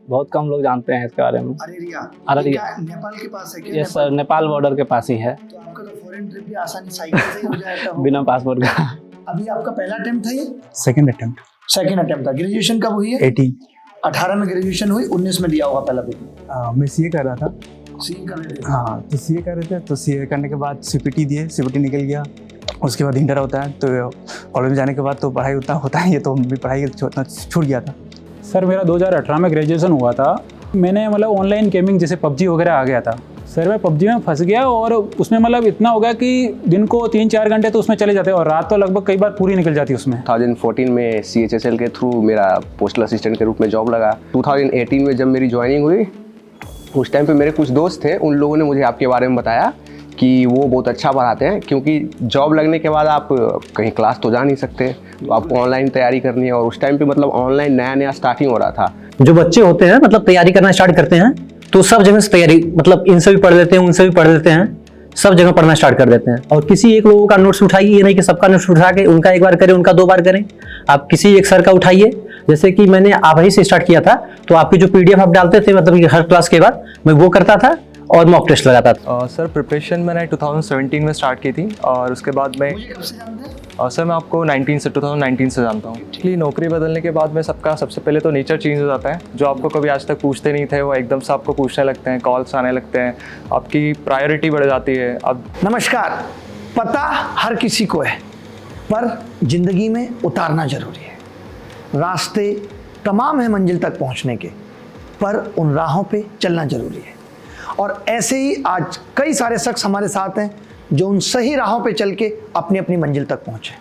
बहुत कम लोग जानते हैं इसके बारे में। अरेरिया अररिया नेपाल के पास है क्या? यस सर, नेपाल बॉर्डर के पास ही है। तो आपका तो फॉरेन ट्रिप भी आसानी साइकिल से ही हो जाता होगा। बिना पासपोर्ट का। अभी आपका पहला अटेम्प्ट था ये? Second attempt. सेकंड अटेम्प्ट था। ग्रेजुएशन कब हुई है? 18 में ग्रेजुएशन हुई, 19 में दिया होगा पहला पेपर। मैं सीए कर रहा था। सीए कर रहे थे? हाँ, तो सीए कर रहे थे, तो सीए करने के बाद सीपीटी दिए, सीपीटी निकल गया। उसके बाद इंटर होता है, तो कॉलेज में जाने के बाद तो पढ़ाई उतना होता है, ये तो भी पढ़ाई छूट गया था। सर मेरा 2018 में ग्रेजुएशन हुआ था। मैंने मतलब ऑनलाइन गेमिंग जैसे पबजी वगैरह आ गया था सर, मैं पबजी में फंस गया और उसमें मतलब इतना हो गया कि दिन को 3-4 घंटे तो उसमें चले जाते और रात तो लगभग कई बार पूरी निकल जाती उसमें। 2014 में CHSL के थ्रू मेरा पोस्टल असिस्टेंट के रूप में जॉब लगा। 2018 में जब मेरी ज्वाइनिंग हुई, उस टाइम पे मेरे कुछ दोस्त थे, उन लोगों ने मुझे आपके बारे में बताया कि वो बहुत अच्छा पढ़ाते हैं, क्योंकि जॉब लगने के बाद आप कहीं क्लास तो जा नहीं सकते, तो आपको ऑनलाइन तैयारी करनी है। और उस टाइम पे मतलब ऑनलाइन नया स्टार्टिंग हो रहा था। जो बच्चे होते हैं मतलब तैयारी करना स्टार्ट करते हैं तो सब जगह से तैयारी मतलब इनसे भी पढ़ लेते हैं, उनसे भी पढ़ लेते हैं, सब जगह पढ़ना स्टार्ट कर देते हैं। और किसी एक लोगों का नोट्स उठाइए, ये नहीं कि सबका नोट्स उठा के उनका एक बार करें, उनका 2 बार करें। आप किसी एक सर का उठाइए, जैसे कि मैंने आप ही से स्टार्ट किया था, तो आपकी जो PDF आप डालते थे मतलब कि हर क्लास के बाद मैं वो करता था और मॉक टेस्ट लगाता था। सर प्रिपरेशन मैंने 2017 में स्टार्ट की थी और उसके बाद मैं मुझे कब से जानते हैं? सर मैं आपको 2019 से जानता हूँ। एक्चुअली नौकरी बदलने के बाद में सबका सबसे पहले तो नेचर चेंज हो जाता है। जो आपको कभी आज तक पूछते नहीं थे वो एकदम से आपको पूछने लगते हैं, कॉल्स आने लगते हैं, आपकी प्रायोरिटी बढ़ जाती है। अब नमस्कार। पता हर किसी को है, पर जिंदगी में उतारना जरूरी है। रास्ते तमाम है मंजिल तक पहुंचने के, पर उन राहों पे चलना जरूरी है। और ऐसे ही आज कई सारे शख्स हमारे साथ हैं जो उन सही राहों पे चल के अपनी अपनी मंजिल तक पहुंचे।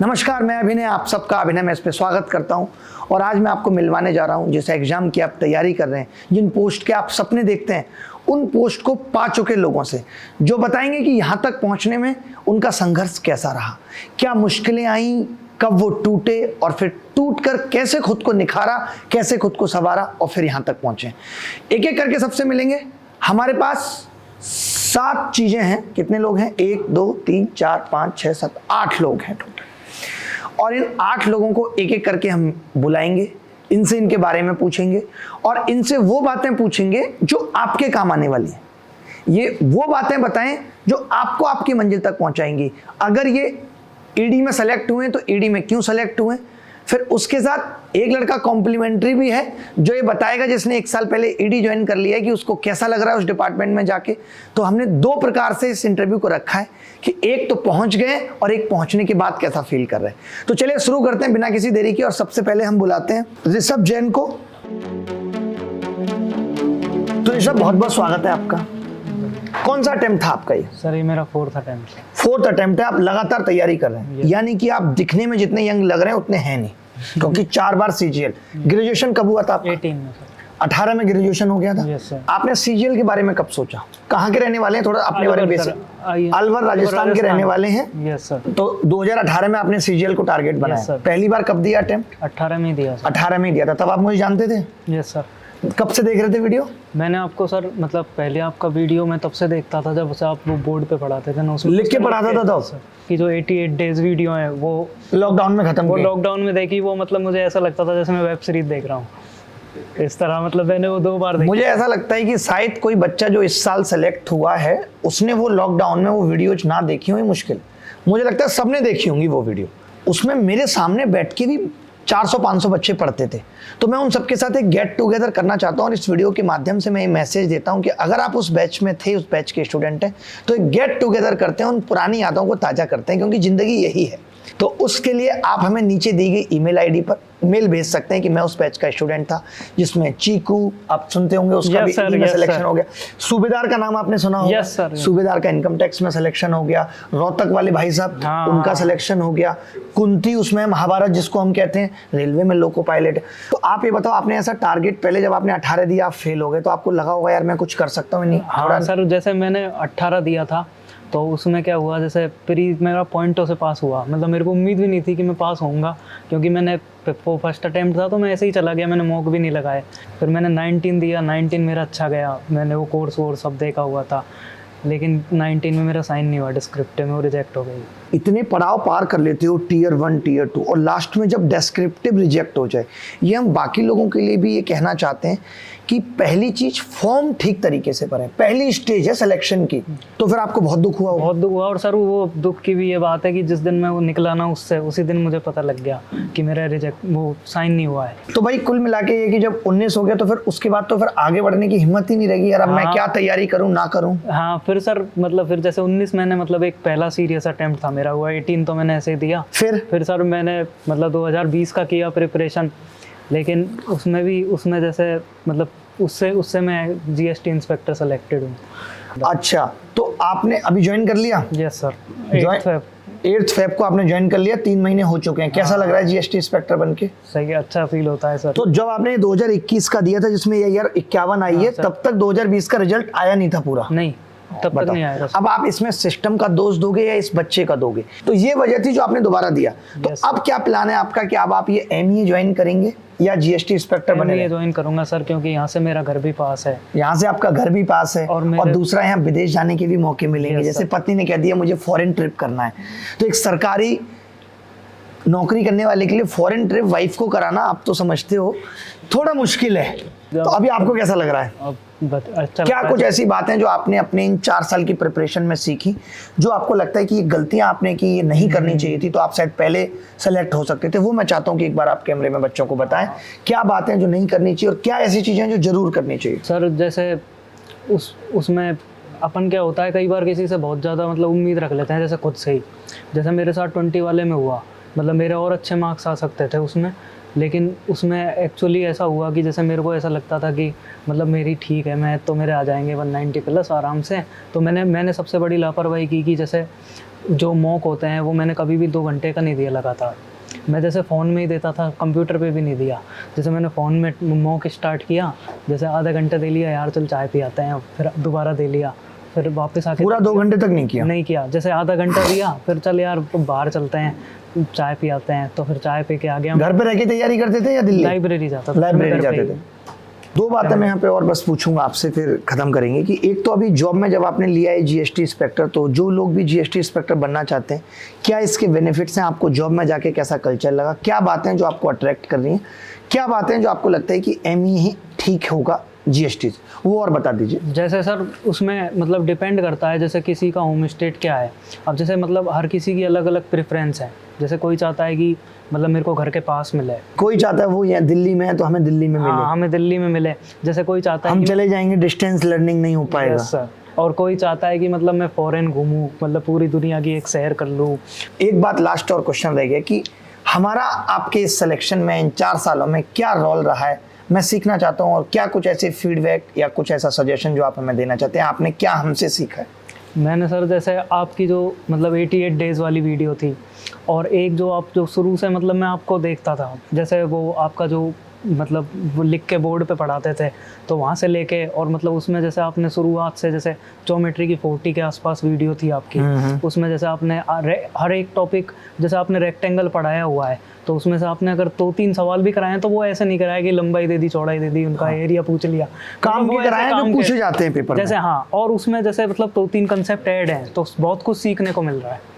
नमस्कार, मैं अभिनय, आप सबका अभिनय में इस पर स्वागत करता हूं। और आज मैं आपको मिलवाने जा रहा हूं जिस एग्जाम की आप तैयारी कर रहे हैं, जिन पोस्ट के आप सपने देखते हैं, उन पोस्ट को पा चुके लोगों से, जो बताएंगे कि यहाँ तक पहुँचने में उनका संघर्ष कैसा रहा, क्या मुश्किलें आई, कब वो टूटे और फिर टूट कर कैसे खुद को निखारा, कैसे खुद को संवारा और फिर यहाँ तक पहुँचे। एक एक करके सबसे मिलेंगे। हमारे पास 7 चीज़ें हैं। कितने लोग हैं? 1 2 3 4 5 6 7 8 लोग हैं टोटल। और इन 8 लोगों को एक एक करके हम बुलाएंगे, इनसे इनके बारे में पूछेंगे और इनसे वो बातें पूछेंगे जो आपके काम आने वाली हैं। ये वो बातें बताएं जो आपको आपकी मंजिल तक पहुंचाएंगी। अगर ये ED में सेलेक्ट हुए तो ED में क्यों सेलेक्ट हुए। फिर उसके साथ एक लड़का कॉम्प्लीमेंट्री भी है जो ये बताएगा, जिसने 1 साल पहले ED ज्वाइन कर लिया है, कि उसको कैसा लग रहा है उस डिपार्टमेंट में जाके। तो हमने 2 प्रकार से इस इंटरव्यू को रखा है कि एक तो पहुंच गए और एक पहुंचने के बाद कैसा फील कर रहे हैं। तो चलिए शुरू करते हैं बिना किसी देरी के। और सबसे पहले हम बुलाते हैं ऋषभ जैन को। तो ऋषभ, बहुत बहुत स्वागत है आपका। कौन सा अटेम्प्ट था आपका ये? सर ये मेरा 4th अटेम्प्ट है। 4th अटेम्प्ट है। आप लगातार तैयारी कर रहे हैं, यानी कि आप दिखने में जितने यंग लग रहे हैं उतने हैं नहीं, क्योंकि 4 बार CGL। ग्रेजुएशन कब हुआ था आपका? 18 में सर। 18 में ग्रेजुएशन हो गया था। Yes sir. आपने CGL के बारे में कब सोचा? कहाँ के रहने वाले हैं? थोड़ा अपने बारे में बेसिक। अलवर राजस्थान के रहने वाले हैं। Yes sir. तो 2018 में आपने CGL को टारगेट बनाया। सर। पहली बार कब दिया अटेम्प्ट? 18 में ही दिया सर। 18 में ही दिया था। तब आप मुझे जानते थे? Yes sir. कब से देख रहे थे वीडियो? मैंने आपको सर मतलब पहले आपका वीडियो मैं तब से देखता था जब से आप वो बोर्ड पे पढ़ाते थे ना, उसमें लिख के पढ़ाता था तब? सर कि जो 88 डेज वीडियो है वो लॉकडाउन में खत्म वो किए? लॉकडाउन में देखी। वो मतलब मुझे ऐसा लगता था जैसे मैं वेब सीरीज देख रहा हूँ, इस तरह। मतलब मैंने वो 2 बार देखी। मुझे ऐसा लगता है कि शायद कोई बच्चा जो इस साल सेलेक्ट हुआ है उसने वो लॉकडाउन में वो वीडियोज ना देखी हुई मुश्किल। मुझे लगता है सबने देखी होंगी वो वीडियो। उसमें मेरे सामने बैठ के भी 400-500 बच्चे पढ़ते थे। तो मैं उन सबके साथ एक गेट टुगेदर करना चाहता हूँ और इस वीडियो के माध्यम से मैं ये मैसेज देता हूँ कि अगर आप उस बैच में थे, उस बैच के स्टूडेंट हैं, तो एक गेट टुगेदर करते हैं, उन पुरानी यादों को ताज़ा करते हैं, क्योंकि ज़िंदगी यही है। तो उसके लिए आप हमें नीचे दी गई ईमेल आईडी पर मेल भेज सकते हैं कि मैं उस बैच का स्टूडेंट था जिसमें चीकू, आप सुनते होंगे, उसका भी सिलेक्शन हो गया। सूबेदार का नाम आपने सुना होगा। सूबेदार का इनकम टैक्स में सिलेक्शन हो गया। रोहतक वाले भाई साहब, उनका सिलेक्शन हो गया। कुंती, उसमें महाभारत जिसको हम कहते हैं, रेलवे में लोको पायलट। तो आप ये बताओ, आपने ऐसा टारगेट पहले जब आपने 18 दिया आप फेल हो गए, तो आपको लगा होगा यार मैं कुछ कर सकता हूँ नहीं? हाँ सर, जैसे मैंने 18 दिया था तो उसमें क्या हुआ, जैसे प्री मेरा पॉइंटों से पास हुआ। मतलब मेरे को उम्मीद भी नहीं थी कि मैं पास होऊंगा, क्योंकि मैंने फर्स्ट अटेम्प्ट था तो मैं ऐसे ही चला गया, मैंने मॉक भी नहीं लगाए। फिर मैंने 19 दिया, 19 मेरा अच्छा गया। मैंने वो कोर्स वोर्स सब देखा हुआ था। लेकिन 19 में मेरा साइन नहीं हुआ डिस्क्रिप्टिव में, वो रिजेक्ट हो गई। इतने पड़ाव पार कर लेते हो, टियर 1 टियर 2, और लास्ट में जब डिस्क्रिप्टिव रिजेक्ट हो जाए, ये हम बाकी लोगों के लिए भी ये कहना चाहते हैं कि पहली चीज फॉर्म ठीक तरीके से भरें, पहली स्टेज है सिलेक्शन की। तो फिर आपको बहुत दुख हुआ होगा। बहुत दुख हुआ, और सर वो दुख की भी ये बात है कि जिस दिन मैं वो निकला ना उससे, उसी दिन मुझे पता लग गया कि मेरा रिजेक्ट वो साइन नहीं हुआ है। तो भाई कुल मिला के ये कि जब 19 हो गया तो फिर उसके बाद तो फिर आगे बढ़ने की हिम्मत ही नहीं रहेगी यार, अब मैं क्या तैयारी करूं ना करूं। हाँ फिर सर मतलब फिर जैसे 19 मैंने मतलब एक पहला सीरियस अटेम्प्ट था मेरा हुआ, 18 तो मैंने ऐसे ही दिया। फिर सर मैंने मतलब 2020 का किया प्रिपरेशन, लेकिन उसमें जैसे मतलब उससे मैं जीएसटी इंस्पेक्टर सेलेक्टेड हूँ। अच्छा, तो आपने अभी ज्वाइन कर लिया? यस सर, 8 फेब को आपने ज्वाइन कर लिया, 3 महीने हो चुके हैं। कैसा लग रहा है जीएसटी इंस्पेक्टर बनके? सही, अच्छा फील होता है सर। तो जब आपने 2021 का दिया था जिसमें ये यार 51 आई है, तब तक 2020 का रिजल्ट आया नहीं था पूरा? नहीं, तब तक नहीं आया था। अब आप इसमें सिस्टम का दोष दोगे या इस बच्चे का दोगे? तो ये वजह थी जो आपने दोबारा दिया। तो अब क्या प्लान है आपका कि अब आप ये एमईए ज्वाइन करेंगे या जीएसटी इंस्पेक्टर बनेंगे? ज्वाइन करूंगा सर, क्योंकि यहाँ से मेरा घर भी पास है। यहाँ से आपका घर भी पास है, और दूसरा यहाँ विदेश जाने के भी मौके मिलेंगे। जैसे पत्नी ने कह दिया मुझे फॉरेन ट्रिप करना है, तो एक सरकारी नौकरी करने वाले के लिए फॉरेन ट्रिप वाइफ को कराना, आप तो समझते हो थोड़ा मुश्किल है। तो अभी आपको कैसा लग रहा है? अच्छा, क्या कुछ ऐसी बातें जो आपने अपने इन 4 साल की प्रिपरेशन में सीखी जो आपको लगता है कि ये गलतियां आपने की, ये नहीं करनी चाहिए थी, तो आप शायद पहले सेलेक्ट हो सकते थे? वो मैं चाहता हूँ कि एक बार आप कैमरे में बच्चों को बताएं क्या बातें जो नहीं करनी चाहिए और क्या ऐसी चीजें जो जरूर करनी चाहिए। सर जैसे उसमें अपन क्या होता है, कई बार किसी से बहुत ज़्यादा मतलब उम्मीद रख लेते हैं, जैसे खुद से ही। जैसे मेरे साथ 20 वाले में हुआ, मतलब मेरे और अच्छे मार्क्स आ सकते थे उसमें, लेकिन उसमें एक्चुअली ऐसा हुआ कि जैसे मेरे को ऐसा लगता था कि मतलब मेरी ठीक है, मैं तो मेरे आ जाएंगे 190 प्लस आराम से। तो मैंने सबसे बड़ी लापरवाही की कि जैसे जो मॉक होते हैं वो मैंने कभी भी 2 घंटे का नहीं दिया लगातार। मैं जैसे फ़ोन में ही देता था, कंप्यूटर पे भी नहीं दिया। जैसे मैंने फ़ोन में मॉक स्टार्ट किया, जैसे आधा घंटा दे लिया, यार चल चाय पी आते हैं, फिर दोबारा दे लिया, फिर वापस आके पूरा 2 घंटे तक नहीं किया। जैसे आधा घंटा दिया, फिर चल यार बाहर चलते हैं, चाय पी आते हैं, तो फिर चाय पी के आ गया। घर पे रह के तैयारी करते थे या दिल्ली? लाइब्रेरी जाता था। लाइब्रेरी जाते थे। 2 बातें मैं यहाँ पे और बस पूछूंगा आपसे, फिर खत्म करेंगे। कि एक तो अभी जॉब में जब आपने लिया है जीएसटी इंस्पेक्टर, तो जो लोग भी जीएसटी इंस्पेक्टर बनना चाहते हैं, क्या इसके बेनिफिट्स हैं? आपको जॉब में जाके कैसा कल्चर लगा? क्या बातें जो आपको अट्रैक्ट कर रही हैं? क्या बातें जो आपको लगता है कि एमईए ही ठीक होगा जीएसटी, वो और बता दीजिए। जैसे सर उसमें मतलब डिपेंड करता है, जैसे किसी का होम स्टेट क्या है। अब जैसे मतलब हर किसी की अलग अलग प्रेफरेंस है। जैसे कोई चाहता है कि मतलब मेरे को घर के पास मिले, कोई चाहता है वो यहाँ दिल्ली में है तो हमें दिल्ली में मिले। हाँ, हमें दिल्ली में मिले। जैसे कोई चाहता है हम चले जाएंगे, डिस्टेंस लर्निंग नहीं हो पाएगा। Yes sir. और कोई चाहता है कि मतलब मैं फॉरेन घूमूं, मतलब पूरी दुनिया की एक सैर कर लूँ। एक बात लास्ट और क्वेश्चन रह गया कि हमारा आपके इस सिलेक्शन में इन 4 सालों में क्या रोल रहा है, मैं सीखना चाहता हूँ, और क्या कुछ ऐसे फीडबैक या कुछ ऐसा सजेशन जो आप हमें देना चाहते हैं, आपने क्या हमसे सीखा है? मैंने सर जैसे आपकी जो मतलब 88 डेज़ वाली वीडियो थी, और एक जो शुरू से मतलब मैं आपको देखता था, जैसे वो आपका जो मतलब वो लिख के बोर्ड पे पढ़ाते थे, तो वहाँ से लेके और मतलब उसमें जैसे आपने शुरुआत से जैसे ज्योमेट्री की 40 के आसपास वीडियो थी आपकी, उसमें जैसे आपने हर एक टॉपिक, जैसे आपने रेक्टेंगल पढ़ाया हुआ है, तो उसमें से आपने अगर 2-3 सवाल भी कराए तो वो ऐसे नहीं कराया कि लंबाई दे दी, चौड़ाई दे दी, उनका एरिया पूछ लिया, काम भी कराए जो पूछे जाते हैं पेपर जैसे। हाँ, और उसमें जैसे मतलब 2-3 कंसेप्ट ऐड हैं, तो बहुत कुछ सीखने को मिल रहा है।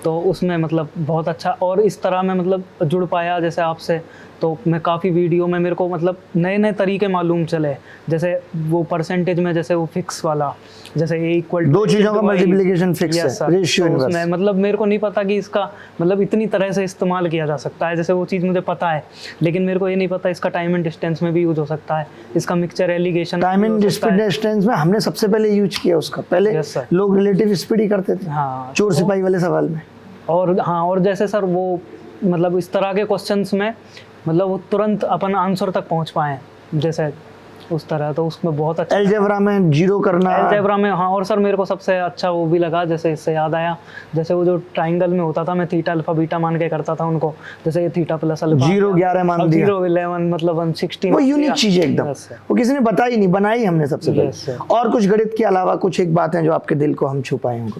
तो उसमें मतलब बहुत अच्छा, और इस तरह मैं मतलब जुड़ पाया जैसे आपसे, तो मैं काफ़ी वीडियो में मेरे को मतलब नए नए तरीके मालूम चले। जैसे वो परसेंटेज में जैसे वो फिक्स वाला, जैसे A = 2 चीज़ों का मल्टीप्लिकेशन फिक्स है, रेशियो इनवर्स। उसमें मतलब मेरे को नहीं पता कि इसका मतलब इतनी तरह से इस्तेमाल किया जा सकता है। जैसे वो चीज़ मुझे पता है, लेकिन मेरे को ये नहीं पता इसका टाइम एंड डिस्टेंस में भी यूज हो सकता है, इसका mixture allegation time and distance में हमने सबसे पहले यूज किया उसका। पहले लोग रिलेटिव स्पीड ही करते थे। हाँ, चोर सिपाही वाले सवाल में। और हाँ, और जैसे सर वो मतलब इस तरह के क्वेश्चंस में मतलब वो तुरंत अपन आंसर तक पहुंच पाएँ, जैसे उस तरह, तो उसमें बहुत अच्छा। अलजेब्रा में जीरो करना, अलजेब्रा में हाँ। और सर मेरे को सबसे अच्छा वो भी लगा, जैसे इससे याद आया, जैसे वो जो ट्राइंगल में होता था, मैं थीटा अल्फा बीटा मान के करता था उनको, जैसे ये थीटा प्लस अल्फा 0 11 मान दिया, 0 11 मतलब 116। वो यूनिक चीज है एकदम, वो किसी ने बताई नहीं, बनाई हमने सबसे पहले। और कुछ गणित के अलावा कुछ एक बात है जो आपके दिल को हम छुपाए हैं?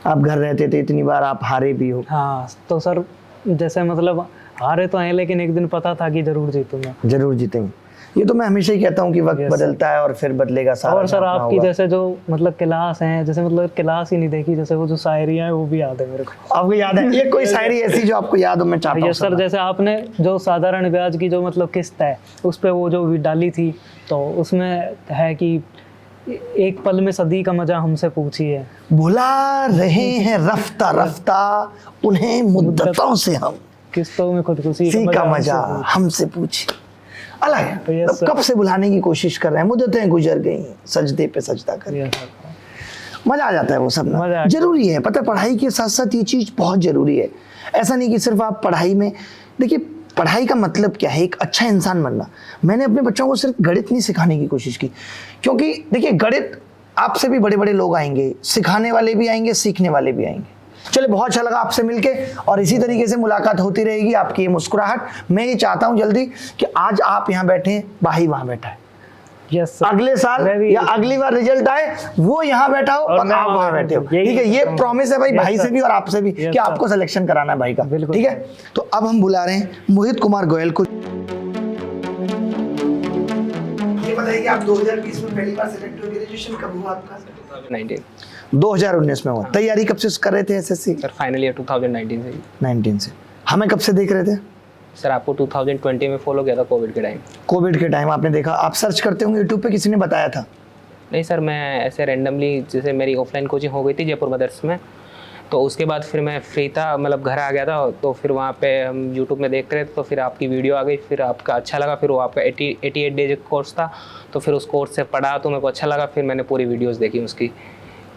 आप घर रहते थे, इतनी बार आप हारे भी हो। हाँ, तो सर जैसे मतलब हारे तो हैं, लेकिन एक दिन पता था कि जरूर जीतूंगा। जरूर जीतेंगे। ये तो मैं हमेशा ही कहता हूँ कि वक्त बदलता है और फिर बदलेगा सारा। और सर जो अपना आपकी होगा। जैसे जो मतलब क्लास हैं, जैसे मतलब क्लास ही नहीं देखी, जैसे वो जो शायरियाँ हैं वो भी याद है मेरे को। आपको याद है ये कोई शायरी ऐसी जो आपको याद हो? मैं चाहता हूँ ये सर जैसे आपने जो साधारण ब्याज की जो मतलब किस्त है उस पे वो जो भी डाली थी, तो उसमें है कि एक पल में सदी का मजा हमसे पूछिए, भुला रहे हैं रफ्ता रफ्ता उन्हें मुद्दतों से हम, किस्तों में खुदकुशी सी का मजा हमसे पूछिए। अलग है, तो yes, कब से भुलाने की कोशिश कर रहे हैं, मुद्दतें गुजर गई सजदे पे सजदा कर, ये सर। मजा आ जाता है वो सब ना। मजा आ जरूरी है, पता है पढ़ाई के साथ साथ ये चीज बहुत जरूरी है। ऐसा नहीं कि सिर्फ आप पढ़ाई में, देखिए पढ़ाई का मतलब क्या है, एक अच्छा इंसान बनना। मैंने अपने बच्चों को सिर्फ गणित नहीं सिखाने की कोशिश की, क्योंकि देखिए गणित आपसे भी बड़े बड़े लोग आएंगे, सिखाने वाले भी आएंगे, सीखने वाले भी आएंगे। चलिए बहुत अच्छा लगा आपसे मिलके, और इसी तरीके से मुलाकात होती रहेगी। आपकी ये मुस्कुराहट, मैं ये चाहता हूँ जल्दी कि आज आप यहाँ बैठे हैं, भाई वहाँ बैठा है, यस सर। अगले साल मैं भी- या अगली बार रिजल्ट आए वो यहाँ बैठा हो और मैं आप वहाँ बैठे हो। यही ठीक है, ये प्रॉमिस है भाई, Yes, भाई से sir. भी और आपसे भी, Yes, कि sir. आपको सिलेक्शन कराना है भाई का। बिल्कुल, ठीक है, तो अब हम बुला रहे हैं मोहित कुमार गोयल को। ये बताइए कि आप 2020 में पहली बार सिलेक्ट हुए, ग्रेजुएशन कब हुआ आपका? 2019 2019 में हुआ। तैयारी कब से कर रहे थे एसएससी? सर फाइनल ईयर 2019 से ही। 19 से। हमें कब से देख रहे थे? सर आपको 2020 में फॉलो किया था कोविड के टाइम। कोविड के टाइम आपने देखा, आप सर्च करते होंगे यूट्यूब पे, किसी ने बताया था? नहीं सर, मैं ऐसे रैंडमली, जैसे मेरी ऑफलाइन कोचिंग हो गई थी जयपुर मदर्स में, तो उसके बाद फिर मैं फ्री था, मतलब घर आ गया था, तो फिर वहाँ पे हम यूट्यूब में देखते रहे, तो फिर आपकी वीडियो आ गई, फिर आपका अच्छा लगा, फिर वो आपका 88 डेज कोर्स था, तो फिर उस कोर्स से पढ़ा तो मेरे को अच्छा लगा, फिर मैंने पूरी वीडियोस देखी उसकी।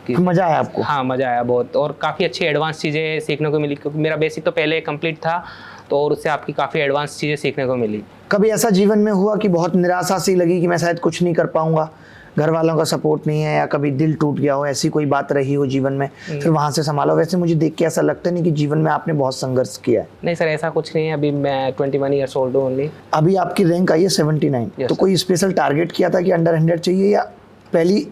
मजा आया आपको? हाँ मज़ा आया बहुत, और काफ़ी अच्छी एडवांस चीज़ें सीखने को मिली, क्योंकि मेरा बेसिक तो पहले कंप्लीट था, तो और उससे आपकी काफ़ी एडवांस चीज़ें सीखने को मिली। कभी ऐसा जीवन में हुआ कि बहुत निराशा सी लगी कि मैं शायद कुछ नहीं कर पाऊंगा, घर वालों का सपोर्ट नहीं है, या कभी दिल टूट गया हो, ऐसी कोई बात रही हो जीवन में, फिर वहां से संभालो? वैसे मुझे देख के ऐसा लगता नहीं कि जीवन में आपने बहुत संघर्ष किया है। नहीं सर, ऐसा कुछ नहीं है, अभी मैं 21 ईयर्स ओल्ड हूँ ओनली। अभी आपकी रैंक आई है 79, Yes, तो sir. कोई स्पेशल टारगेट किया था कि अंडर 100 चाहिए, या पहली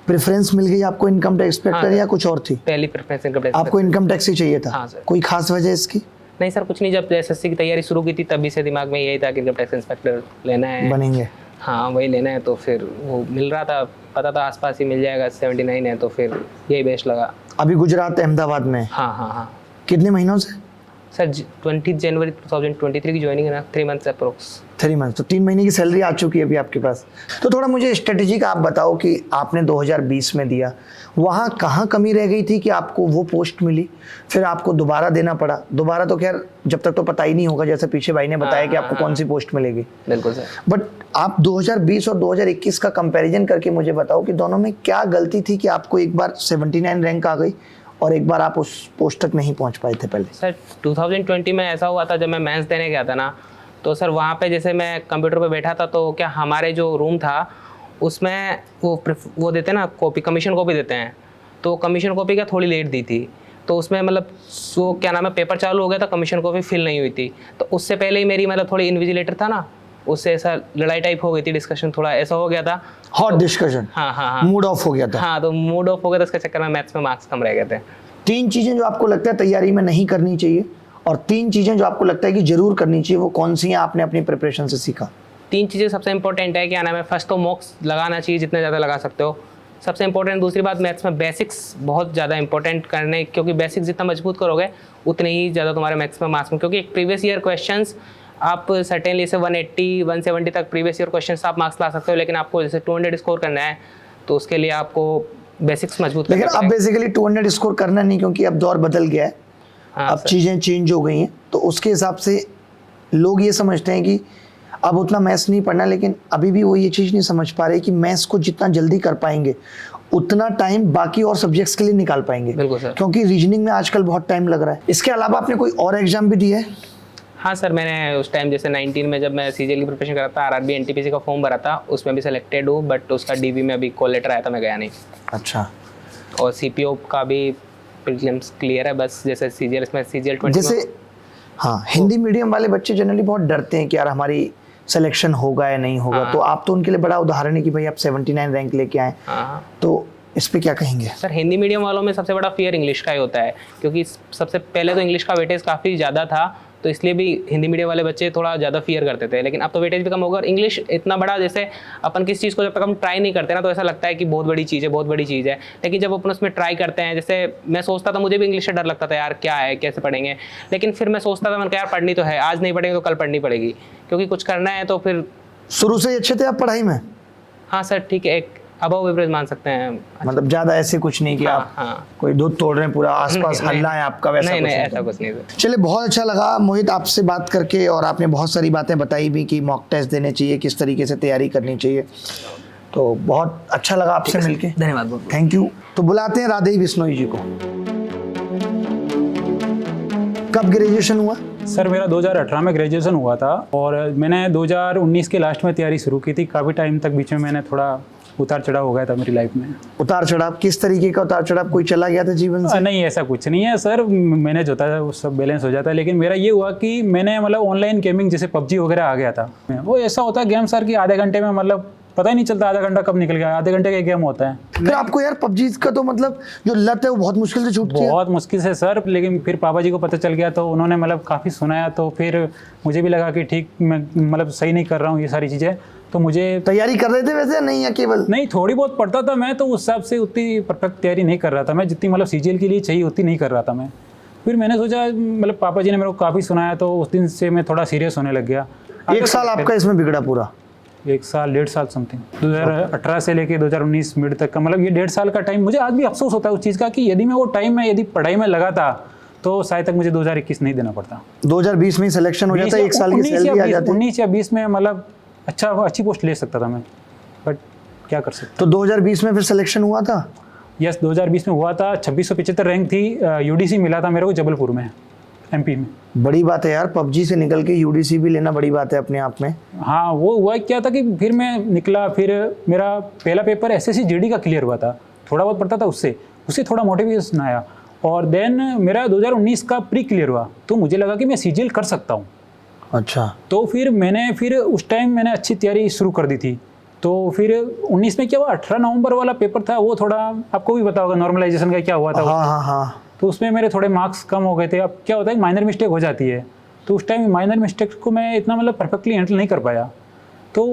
प्रेफरेंस मिल गई आपको इनकम टैक्स इंस्पेक्टर, या कुछ और थी? पहली प्रेफरेंस इनकम टैक्स। आपको इनकम टैक्स ही चाहिए था? हाँ, सर। कोई खास वजह इसकी? नहीं सर, कुछ नहीं, जब एसएससी की तैयारी शुरू की थी तभी से दिमाग में यही था कि इनकम टैक्स इंस्पेक्टर लेना है, बनेंगे? हाँ वही लेना है, तो फिर वो मिल रहा था, पता था आसपास ही मिल जाएगा, 79 है, तो फिर यही बेस्ट लगा। अभी गुजरात अहमदाबाद में? हाँ हाँ हाँ कितने महीनों से? सर 20 जनवरी 2023 की ज्वाइनिंग है ना, 3 मंथ्स अप्रोक्स। 3 मंथ, तो 3 महीने की सैलरी आ चुकी है अभी आपके पास। तो थोड़ा मुझे स्ट्रेटेजी का आप बताओ कि आपने 2020 में दिया, वहाँ कहाँ कमी रह गई थी कि आपको वो पोस्ट मिली, फिर आपको दोबारा देना पड़ा? दोबारा तो खैर जब तक तो पता ही नहीं होगा, जैसे पीछे भाई ने बताया कि आपको कौन सी पोस्ट मिलेगी। बिल्कुल सर। बट आप 2020 और 2021 का कंपैरिजन करके मुझे बताओ कि दोनों में क्या गलती थी कि आपको एक बार 79 रैंक आ गई और एक बार आप उस पोस्ट तक नहीं पहुंच पाए थे पहले? सर 2020 में ऐसा हुआ था, जब मैं मेंस देने गया था ना, तो सर वहाँ पे जैसे मैं कंप्यूटर पे बैठा था, तो क्या हमारे जो रूम था उसमें वो देते हैं ना कॉपी, कमीशन कॉपी देते हैं, तो कमीशन कॉपी क्या थोड़ी लेट दी थी, तो उसमें मतलब वो क्या नाम है, पेपर चालू हो गया था, कमीशन कॉपी फिल नहीं हुई थी, तो उससे पहले ही मेरी मतलब थोड़ी इन्विजिलेटर था ना, उससे ऐसा लड़ाई टाइप हो गई थी, डिस्कशन थोड़ा ऐसा हो गया था, हॉट डिस्कशन? हाँ हाँ हाँ, मूड ऑफ हो गया था? हाँ तो मूड ऑफ हो गया था, इसके चक्कर में मैथ्स में मार्क्स कम रह गए थे। 3 चीजें जो आपको लगता है तैयारी में नहीं करनी चाहिए, और 3 चीजें जो आपको लगता है कि जरूर करनी चाहिए, वो कौन सी हैं आपने अपनी प्रिपरेशन से सीखा? 3 चीज़ें सबसे इंपॉर्टेंट है, क्या नाम है, फर्स्ट तो मॉक्स लगाना चाहिए, जितने ज़्यादा लगा सकते हो, सबसे इंपॉर्टेंट। दूसरी बात, मैथ्स में बेसिक्स बहुत ज़्यादा इंपॉर्टेंट करने, क्योंकि बेसिक्स जितना मजबूत करोगे उतने ही ज़्यादा तुम्हारे मैथ्स में मार्क्स में, क्योंकि एक प्रीवियस ईयर क्वेश्चंस आप सर्टेनली से 180 170 तक प्रीवियस ईयर क्वेश्चंस आप मार्क्स ला सकते हो, लेकिन आपको जैसे 200 स्कोर करना है, तो उसके लिए आपको बेसिक्स मजबूत लेकिन करना अब पड़ेगा। बेसिकली 200 स्कोर करना नहीं, क्योंकि अब दौर बदल गया है, हाँ, अब सर। चीज़ें चेंज हो गई हैं, तो उसके हिसाब से लोग ये समझते हैं कि अब उतना मैथ्स नहीं पढ़ना, लेकिन अभी भी वो ये चीज़ नहीं समझ पा रहे कि मैथ्स को जितना जल्दी कर पाएंगे उतना टाइम बाकी और सब्जेक्ट्स के लिए निकाल पाएंगे। बिल्कुल सर। क्योंकि रीजनिंग में आजकल बहुत टाइम लग रहा है। इसके अलावा आपने कोई और एग्जाम भी दिया है? हाँ सर, मैंने उस टाइम जैसे 19 में जब मैं सीजीएल की प्रिपरेशन कर रहा था, आरआरबी एनटीपीसी का फॉर्म भरा था, उसमें भी सिलेक्टेड हूँ, बट उसका डीवी में अभी कॉल लेटर आया था, मैं गया नहीं। अच्छा। और सीपीओ का भी प्रीलिम्स क्लियर है, बस जैसे सीजीएल, इसमें सीजीएल 20 जैसे हाँ, हिंदी मीडियम वाले बच्चे जनरली बहुत डरते हैं कि यार हमारी सिलेक्शन होगा या नहीं होगा, तो आप तो उनके लिए बड़ा उदाहरण है कि भाई आप 79 रैंक लेके आए, हाँ तो इस पे क्या कहेंगे? सर, हिंदी मीडियम वालों में सबसे बड़ा फियर इंग्लिश का ही होता है, क्योंकि सबसे पहले तो इंग्लिश का वेटेज काफ़ी ज़्यादा था, तो इसलिए भी हिंदी मीडियम वाले बच्चे थोड़ा ज़्यादा फियर करते थे। लेकिन अब तो वेटेज भी कम होगा और इंग्लिश इतना बड़ा, जैसे अपन किस चीज़ को जब तक हम ट्राई नहीं करते ना तो ऐसा लगता है कि बहुत बड़ी चीज़ है, बहुत बड़ी चीज़ है। लेकिन जब अपन उसमें ट्राई करते हैं, जैसे मैं सोचता था, मुझे भी इंग्लिश से डर लगता था यार क्या है, कैसे पढ़ेंगे, लेकिन फिर मैं सोचता था, मैंने कहा यार पढ़नी तो है, आज नहीं पढ़ेंगे तो कल पढ़नी पड़ेगी, क्योंकि कुछ करना है। तो फिर शुरू से ही अच्छे थे आप पढ़ाई में? हाँ सर, ठीक है, एक अबव एवरेज मान सकते हैं। मतलब ज्यादा ऐसे कुछ नहीं कि हाँ, आप हाँ। कोई दूध तोड़ रहे हैं पूरा आसपास नहीं, हल्ला है आपका, वैसा नहीं कुछ नहीं, नहीं ऐसा कुछ नहीं सर। चलिए, बहुत अच्छा लगा मोहित आपसे बात करके, और आपने बहुत सारी बातें बताई भी कि मॉक टेस्ट देने चाहिए, किस तरीके से तैयारी करनी चाहिए। तो बहुत अच्छा लगा आपसे मिलके, धन्यवाद बहुत। Thank you. तो बुलाते हैं राधे बिश्नोई जी को। कब ग्रेजुएशन हुआ? सर मेरा 2018 में ग्रेजुएशन हुआ था और मैंने 2019 के लास्ट में तैयारी शुरू की थी। काफ़ी टाइम तक बीच में मैंने थोड़ा उतार चढ़ाव हो गया था मेरी लाइफ में। उतार चढ़ाव किस तरीके का उतार चढ़ाव? कोई चला गया था जीवन से? नहीं, ऐसा कुछ नहीं है सर, मैनेज होता है, वो सब बैलेंस हो जाता है। लेकिन मेरा ये हुआ कि मैंने मतलब ऑनलाइन गेमिंग जैसे पबजी वगैरह आ गया था। वो ऐसा होता है गेम सर कि आधे घंटे में मतलब पता ही नहीं चलता आधा घंटा कब निकल गया, आधे घंटे का गेम होता है। फिर आपको यार पबजी का तो मतलब जो लत है वो बहुत मुश्किल से छूटती है। बहुत मुश्किल से सर, लेकिन फिर पापा जी को पता चल गया तो उन्होंने मतलब काफ़ी सुनाया, तो फिर मुझे भी लगा कि ठीक, मैं मतलब सही नहीं कर रहा हूँ ये सारी चीज़ें। तो मुझे तैयारी कर रहे थे वैसे, नहीं या केवल? नहीं, थोड़ी बहुत पढ़ता था मैं, तो उस हिसाब से उतनी परफेक्ट तैयारी नहीं कर रहा था मैं, जितनी मतलब सीजीएल के लिए चाहिए उतनी नहीं कर रहा था मैं। फिर मैंने सोचा, मतलब पापा जी ने मेरे को काफ़ी सुनाया, तो उस दिन से मैं थोड़ा सीरियस होने लग गया। एक साल आपका इसमें बिगड़ा पूरा? 1 साल 1.5 साल समथिंग, 2018 से लेके 2019 मिड तक का, मतलब ये 1.5 साल का टाइम। मुझे आज भी अफसोस होता है उस चीज़ का कि यदि मैं वो टाइम में यदि पढ़ाई में लगा था तो शायद तक मुझे 2021 नहीं देना पड़ता। 2020 में सिलेक्शन हो जाता है, 1 साल की सैलरी आ जाती है। 19 या 20 में मतलब अच्छी पोस्ट ले सकता था मैं, बट क्या कर सकता। तो 2020 में फिर सिलेक्शन हुआ था? यस, 2020 में हुआ था। 2675 रैंक थी, यूडीसी मिला था मेरे को जबलपुर में, एमपी में। बड़ी बात है यार, पबजी से निकल के यूडीसी भी लेना बड़ी बात है अपने आप में। हाँ, वो हुआ क्या था कि फिर मैं निकला, फिर मेरा पहला पेपर एसएससी जीडी का क्लियर हुआ था, थोड़ा बहुत पढ़ता था उससे थोड़ा मोटिवेशन आया। और देन मेरा 2019 का प्री क्लियर हुआ, तो मुझे लगा कि मैं सीजीएल कर सकता हूँ। अच्छा। तो फिर उस टाइम मैंने अच्छी तैयारी शुरू कर दी थी। तो फिर 19 में क्या हुआ, 18 नवंबर वाला पेपर था, वो थोड़ा आपको भी पता होगा नॉर्मलाइजेशन का क्या हुआ था। हाँ। तो उसमें मेरे थोड़े मार्क्स कम हो गए थे। अब क्या होता है, माइनर मिस्टेक हो जाती है, तो उस टाइम माइनर मिस्टेक को मैं इतना मतलब परफेक्टली हैंडल नहीं कर पाया, तो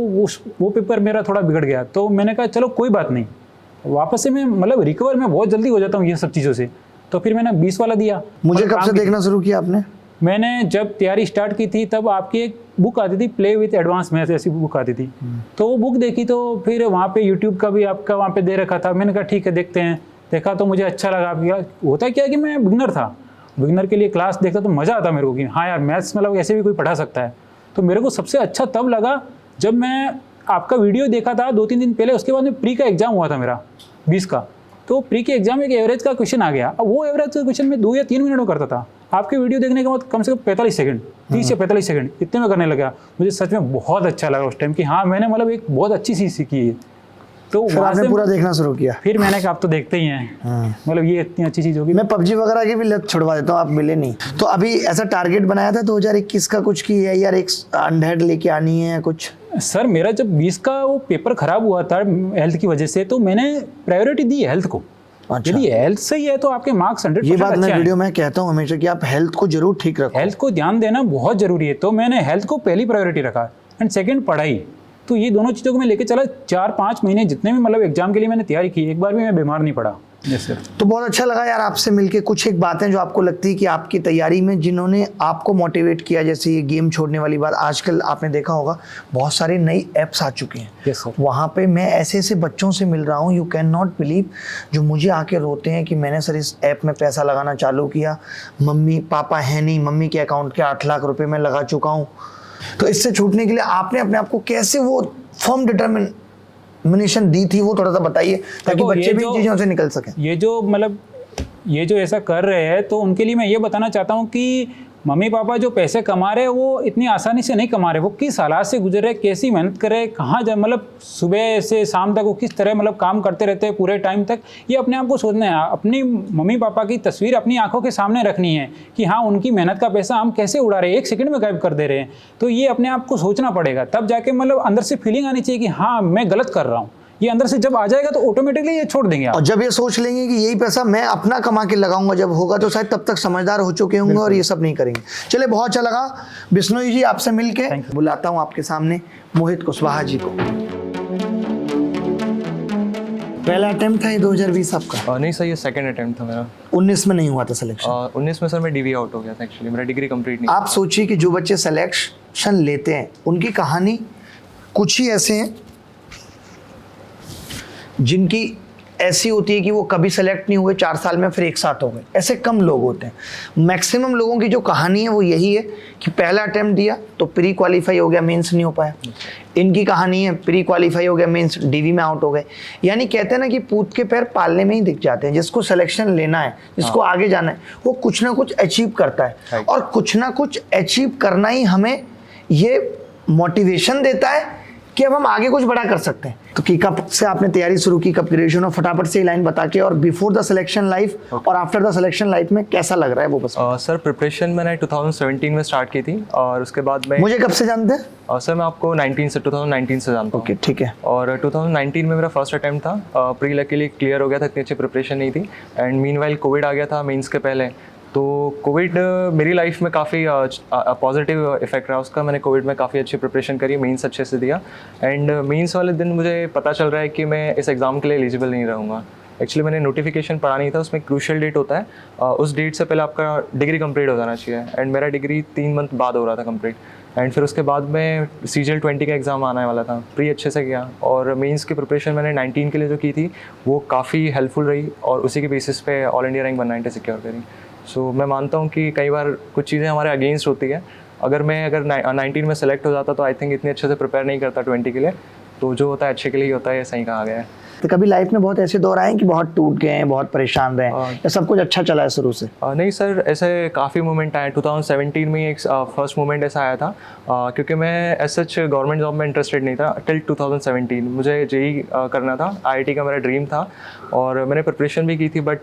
वो पेपर मेरा थोड़ा बिगड़ गया। तो मैंने कहा चलो कोई बात नहीं, वापस से मैं मतलब रिकवर मैं बहुत जल्दी हो जाता हूँ ये सब चीज़ों से। तो फिर मैंने 20 वाला दिया। मुझे कब से देखना शुरू किया आपने? मैंने जब तैयारी स्टार्ट की थी तब आपकी एक बुक आती थी, प्ले विथ एडवांस मैथ्स, ऐसी बुक आती थी। तो वो बुक देखी, तो फिर वहाँ पे यूट्यूब का भी आपका वहाँ पे दे रखा था। मैंने कहा ठीक है देखते हैं, देखा तो मुझे अच्छा लगा। होता क्या है कि मैं बिगनर था, बिगनर के लिए क्लास देखता तो मज़ा आता मेरे को कि हाँ यार मैथ्स मतलब ऐसे भी कोई पढ़ा सकता है। तो मेरे को सबसे अच्छा तब लगा जब मैं आपका वीडियो देखा था 2-3 दिन पहले। उसके बाद में प्री का एग्ज़ाम हुआ था मेरा 20 का, तो प्री के एग्जाम में एक एवरेज का क्वेश्चन आ गया। अब वो एवरेज का क्वेश्चन मैं 2 या 3 मिनट में करता था। आपके वीडियो देखने के बाद कम से कम 45 सेकंड, 30 या 45 सेकंड इतने में करने लगा। मुझे सच में बहुत अच्छा लगा उस टाइम कि हाँ मैंने मतलब एक बहुत अच्छी चीज़ सीखी है। तो फिर आपने पूरा देखना शुरू किया? फिर मैंने कहा आप तो देखते ही हैं, मतलब ये इतनी अच्छी चीज़ होगी। मैं पबजी वगैरह की भी लत छुड़वा देता हूँ, आप मिले नहीं। तो अभी ऐसा टारगेट बनाया था 2021 का कुछ की है यार, एक अनहेड लेके आनी है कुछ? सर मेरा जब 20 का वो पेपर खराब हुआ था हेल्थ की वजह से, तो मैंने प्रायोरिटी दी हेल्थ को। अच्छा। यदि हेल्थ सही है तो आपके मार्क्स 100% ये बात मैं वीडियो में कहता हूँ हमेशा कि आप हेल्थ को जरूर ठीक रखो, हेल्थ को ध्यान देना बहुत जरूरी है। तो मैंने हेल्थ को पहली प्रायोरिटी रखा, एंड सेकंड पढ़ाई। तो ये दोनों चीज़ों को मैं लेके चला। 4-5 महीने जितने भी मतलब एग्जाम के लिए मैंने तैयारी की, एक बार भी मैं बीमार नहीं पड़ा। Yes sir. तो बहुत अच्छा लगा यार आपसे मिलके। कुछ एक बातें जो आपको लगती है कि आपकी तैयारी में जिन्होंने आपको मोटिवेट किया, जैसे ये गेम छोड़ने वाली बात, आजकल आपने देखा होगा बहुत सारे नई ऐप्स आ चुके हैं। Yes sir. वहाँ पे मैं ऐसे ऐसे बच्चों से मिल रहा हूँ, यू कैन नॉट बिलीव, जो मुझे आके रोते हैं कि मैंने सर इस ऐप में पैसा लगाना चालू किया, मम्मी पापा है नहीं, मम्मी के अकाउंट के 8 लाख रुपए मैं लगा चुका हूँ। तो इससे छूटने के लिए आपने अपने आप को कैसे वो फर्म डिटर्मिनेशन दी थी, वो थोड़ा सा बताइए ताकि बच्चे भी इन चीज़ों से निकल सकें। ये जो ऐसा कर रहे हैं, तो उनके लिए मैं ये बताना चाहता हूँ कि मम्मी पापा जो पैसे कमा रहे हैं वो इतनी आसानी से नहीं कमा रहे। वो किस हालात से गुजर रहे, कैसी मेहनत कर रहे, कहाँ जा, मतलब सुबह से शाम तक वो किस तरह मतलब काम करते रहते हैं पूरे टाइम तक। ये अपने आप को सोचना है, अपनी मम्मी पापा की तस्वीर अपनी आंखों के सामने रखनी है कि हाँ उनकी मेहनत का पैसा हम कैसे उड़ा रहे हैं, 1 सेकंड में गायब कर दे रहे हैं। तो ये अपने आप को सोचना पड़ेगा, तब जाके मतलब अंदर से फीलिंग आनी चाहिए कि हाँ मैं गलत कर रहा हूँ, ये अंदर से जब आ जाएगा तो ऑटोमेटिकली ये छोड़ देंगे आप। और जब ये सोच लेंगे कि यही पैसा मैं अपना कमा के लगाऊंगा जब होगा, तो शायद तब तक समझदार हो चुके होंगे और ये सब नहीं करेंगे। चलिए, बहुत अच्छा लगा बिश्नोई जी आपसे मिलके। बुलाता हूँ आपके सामने मोहित कुशवाहा जी को। पहला अटेम्प्ट था ये 2020 आपका? नहीं सर, ये सेकंड अटेम्प्ट था मेरा। 19 में नहीं हुआ था सिलेक्शन? 19 में सर मैं डीवी आउट हो गया था एक्चुअली, मेरा डिग्री कंप्लीट नहीं। आप सोचिए कि जो बच्चे सिलेक्शन लेते हैं उनकी कहानी कुछ ही ऐसे हैं जिनकी ऐसी होती है कि वो कभी सेलेक्ट नहीं हुए, 4 साल में फिर एक साथ हो गए। ऐसे कम लोग होते हैं। मैक्सिमम लोगों की जो कहानी है वो यही है कि पहला अटेम्प्ट दिया तो प्री क्वालिफाई हो गया, मेंस नहीं हो पाया। इनकी कहानी है प्री क्वालिफाई हो गया, मेंस डीवी में आउट हो गए। यानी कहते हैं ना कि पूत के पैर पालने में ही दिख जाते हैं। जिसको सिलेक्शन लेना है, जिसको आगे जाना है, वो कुछ ना कुछ अचीव करता है, और कुछ ना कुछ अचीव करना ही हमें ये मोटिवेशन देता है कि अब हम आगे कुछ बड़ा कर सकते हैं। तो कीकअप से आपने तैयारी शुरू की, कप ग्रेजुएशन, और फटाफट से लाइन बता के, और बिफोर द सिलेक्शन लाइफ और आफ्टर द सिलेक्शन लाइफ में कैसा लग रहा है वो बस। सर प्रिपरेशन मैंने 2017 में स्टार्ट की थी, और उसके बाद में मुझे कब से जानते हैं? सर मैं आपको 2019 से जानता हूँ। ओके, ठीक है। और 2019 में मेरा फर्स्ट अटेम्प्ट था, प्री लकीली क्लियर हो गया था, इतनी अच्छी प्रिपरेशन नहीं थी। एंड मीनवाइल कोविड आ गया था मेंस के पहले। तो कोविड मेरी लाइफ में काफ़ी पॉजिटिव इफेक्ट रहा उसका। मैंने कोविड में काफ़ी अच्छी प्रिपरेशन करी, मेंस अच्छे से दिया। एंड मेंस वाले दिन मुझे पता चल रहा है कि मैं इस एग्ज़ाम के लिए एलिजिबल नहीं रहूँगा। एक्चुअली मैंने नोटिफिकेशन पढ़ा नहीं था, उसमें क्रूशियल डेट होता है, उस डेट से पहले आपका डिग्री कंप्लीट हो जाना चाहिए। एंड मेरा डिग्री 3 मंथ बाद हो रहा था कंप्लीट। एंड फिर उसके बाद में CGL 20 का एग्ज़ाम आने वाला था, प्री अच्छे से गया, और मेंस की प्रिपरेशन मैंने 19 के लिए जो की थी वो काफ़ी हेल्पफुल रही, और उसी के बेसिस पे ऑल इंडिया रैंक 190 सिक्योर करी। सो मैं मानता हूँ कि कई बार कुछ चीज़ें हमारे अगेंस्ट होती है। अगर 19 में सेलेक्ट हो जाता तो आई थिंक इतने अच्छे से प्रिपेयर नहीं करता 20 के लिए। तो जो होता है अच्छे के लिए ही होता है, ये सही कहा गया है। तो कभी लाइफ में बहुत ऐसे दौर आए हैं कि बहुत टूट गए हैं, बहुत परेशान रहे हैं, या सब कुछ अच्छा चला है शुरू से? नहीं सर, ऐसे काफ़ी मोमेंट आए। 2017 में एक फर्स्ट मोमेंट ऐसा आया था, क्योंकि मैं एज सच गवर्नमेंट जॉब में इंटरेस्टेड नहीं था टिल 2017। मुझे JEE करना था, IIT का मेरा ड्रीम था, और मैंने प्रिपरेशन भी की थी। बट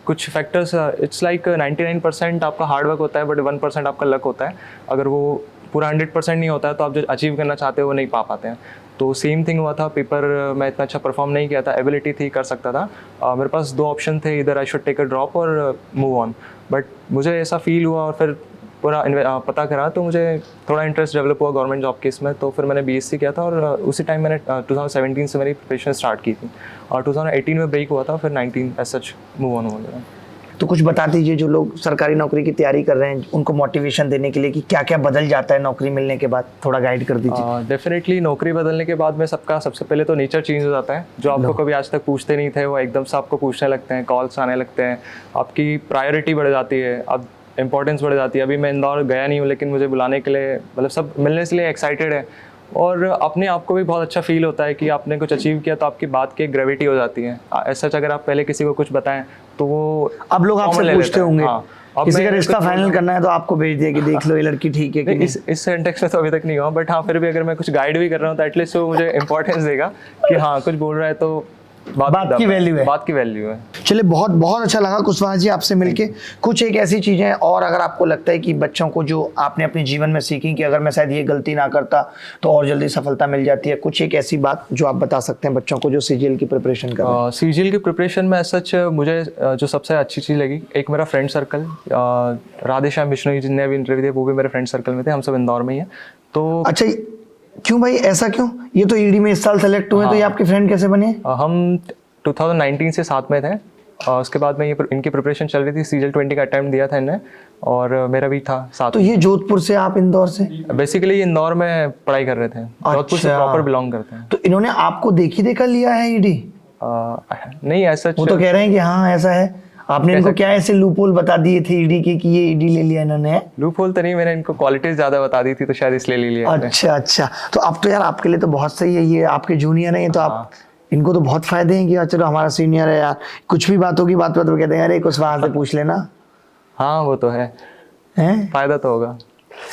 कुछ फैक्टर्स, इट्स लाइक 99% आपका हार्ड वर्क होता है, बट 1% आपका लक होता है। अगर वो पूरा 100% नहीं होता है तो आप जो अचीव करना चाहते हो वो नहीं पा पाते हैं। तो सेम थिंग हुआ था। पेपर मैं इतना अच्छा परफॉर्म नहीं किया था, एबिलिटी थी, कर सकता था। मेरे पास 2 ऑप्शन थे, इधर I should take a drop और मूव ऑन। बट मुझे ऐसा फील हुआ, और फिर पूरा पता करा तो मुझे थोड़ा इंटरेस्ट डेवलप हुआ गवर्नमेंट जॉब के इसमें। तो फिर मैंने BSc किया था, और उसी टाइम मैंने 2017 से मेरी प्रिपरेशन स्टार्ट की थी, और 2018 में ब्रेक हुआ था, फिर 19 एज सच मूव ऑन हो गया। तो कुछ बता दीजिए, जो लोग सरकारी नौकरी की तैयारी कर रहे हैं उनको मोटिवेशन देने के लिए, कि क्या क्या बदल जाता है नौकरी मिलने के बाद, थोड़ा गाइड कर दीजिए। डेफिनेटली नौकरी बदलने के बाद में सबका सबसे पहले तो नेचर चेंज हो जाता है। जो आपको कभी आज तक पूछते नहीं थे वो एकदम से आपको पूछने लगते हैं, कॉल्स आने लगते हैं, आपकी प्रायोरिटी बढ़ जाती है, अब इंपॉर्टेंस बढ़ जाती है। अभी मैं इंदौर गया नहीं हूँ, लेकिन मुझे बुलाने के लिए, मतलब सब मिलने के लिए एक्साइटेड है, और अपने आप को भी बहुत अच्छा फील होता है कि आपने कुछ अचीव किया, तो आपकी बात की एक ग्रेविटी हो जाती है। ऐसा अगर आप पहले किसी को कुछ बताएं तो वो अब लोग आपसे पूछते होंगे, किसी का रिश्ता फाइनल कुछ करना है तो आपको भेज दिया कि देख लो ये लड़की ठीक है कि नहीं। इस सेंटेक्स में तो अभी तक नहीं हुआ, बट हाँ फिर भी अगर मैं कुछ गाइड भी कर रहा हूँ तो एटलीस्ट वो मुझे इंपॉर्टेंस देगा कि हाँ कुछ बोल रहा है तो बात की वैल्यू है। बात की वैल्यू है। चलिए, बहुत बहुत अच्छा लगा कुशवाहा जी आपसे मिलके। कुछ एक ऐसी चीज़ें, और अगर आपको लगता है कि बच्चों को जो आपने अपने जीवन में सीखी कि अगर मैं शायद ये गलती ना करता तो और जल्दी सफलता मिल जाती है, कुछ एक ऐसी बात जो आप बता सकते हैं बच्चों को जो CGL की प्रिपरेशन कर रहे हैं? CGL की प्रिपरेशन में सच मुझे जो सबसे अच्छी चीज़ लगी, एक मेरा फ्रेंड सर्कल, राधेश्याम बिश्नोई जिनने अभी इंटरव्यू दिया वो भी मेरे फ्रेंड सर्कल में थे, हम सब इंदौर में ही हैं। तो अच्छा, क्यों भाई, ऐसा क्यों? ये तो ED में इस साल सेलेक्ट हुए, तो ये आपके फ्रेंड कैसे बने? हम 2019 से साथ में थे, उसके बाद में ये इनकी प्रिपरेशन चल रही थी। CGL 20 का अटेम्प्ट दिया था इन्हें, और मेरा भी था साथ। तो ये जोधपुर से, आप इंदौर से? बेसिकली इंदौर में पढ़ाई कर रहे थे, जोधपुर से प्रॉपर बिलोंग करते हैं। तो इन्होंने आपको देखी देखा लिया है ED? नहीं ऐसा, वो तो कह रहे हैं कि हाँ ऐसा है। आपने इनको क्या ऐसे लूपहोल बता दिए थे ED के कि ये ED ले लिया इन्होंने? लूपहोल तो नहीं, मैंने इनको क्वालिटीज ज्यादा बता दी थी तो शायद इसलिए ले लिया। अच्छा अच्छा, तो अब तो यार आपके लिए तो बहुत सही है, ये आपके जूनियर हैं तो आप इनको तो बहुत फायदे हैं कि यार चलो हमारा सीनियर है यार, कुछ भी बात होगी बात बात कहते हैं अरे कुशवाहा से पूछ लेना। हाँ वो तो है, फायदा तो होगा।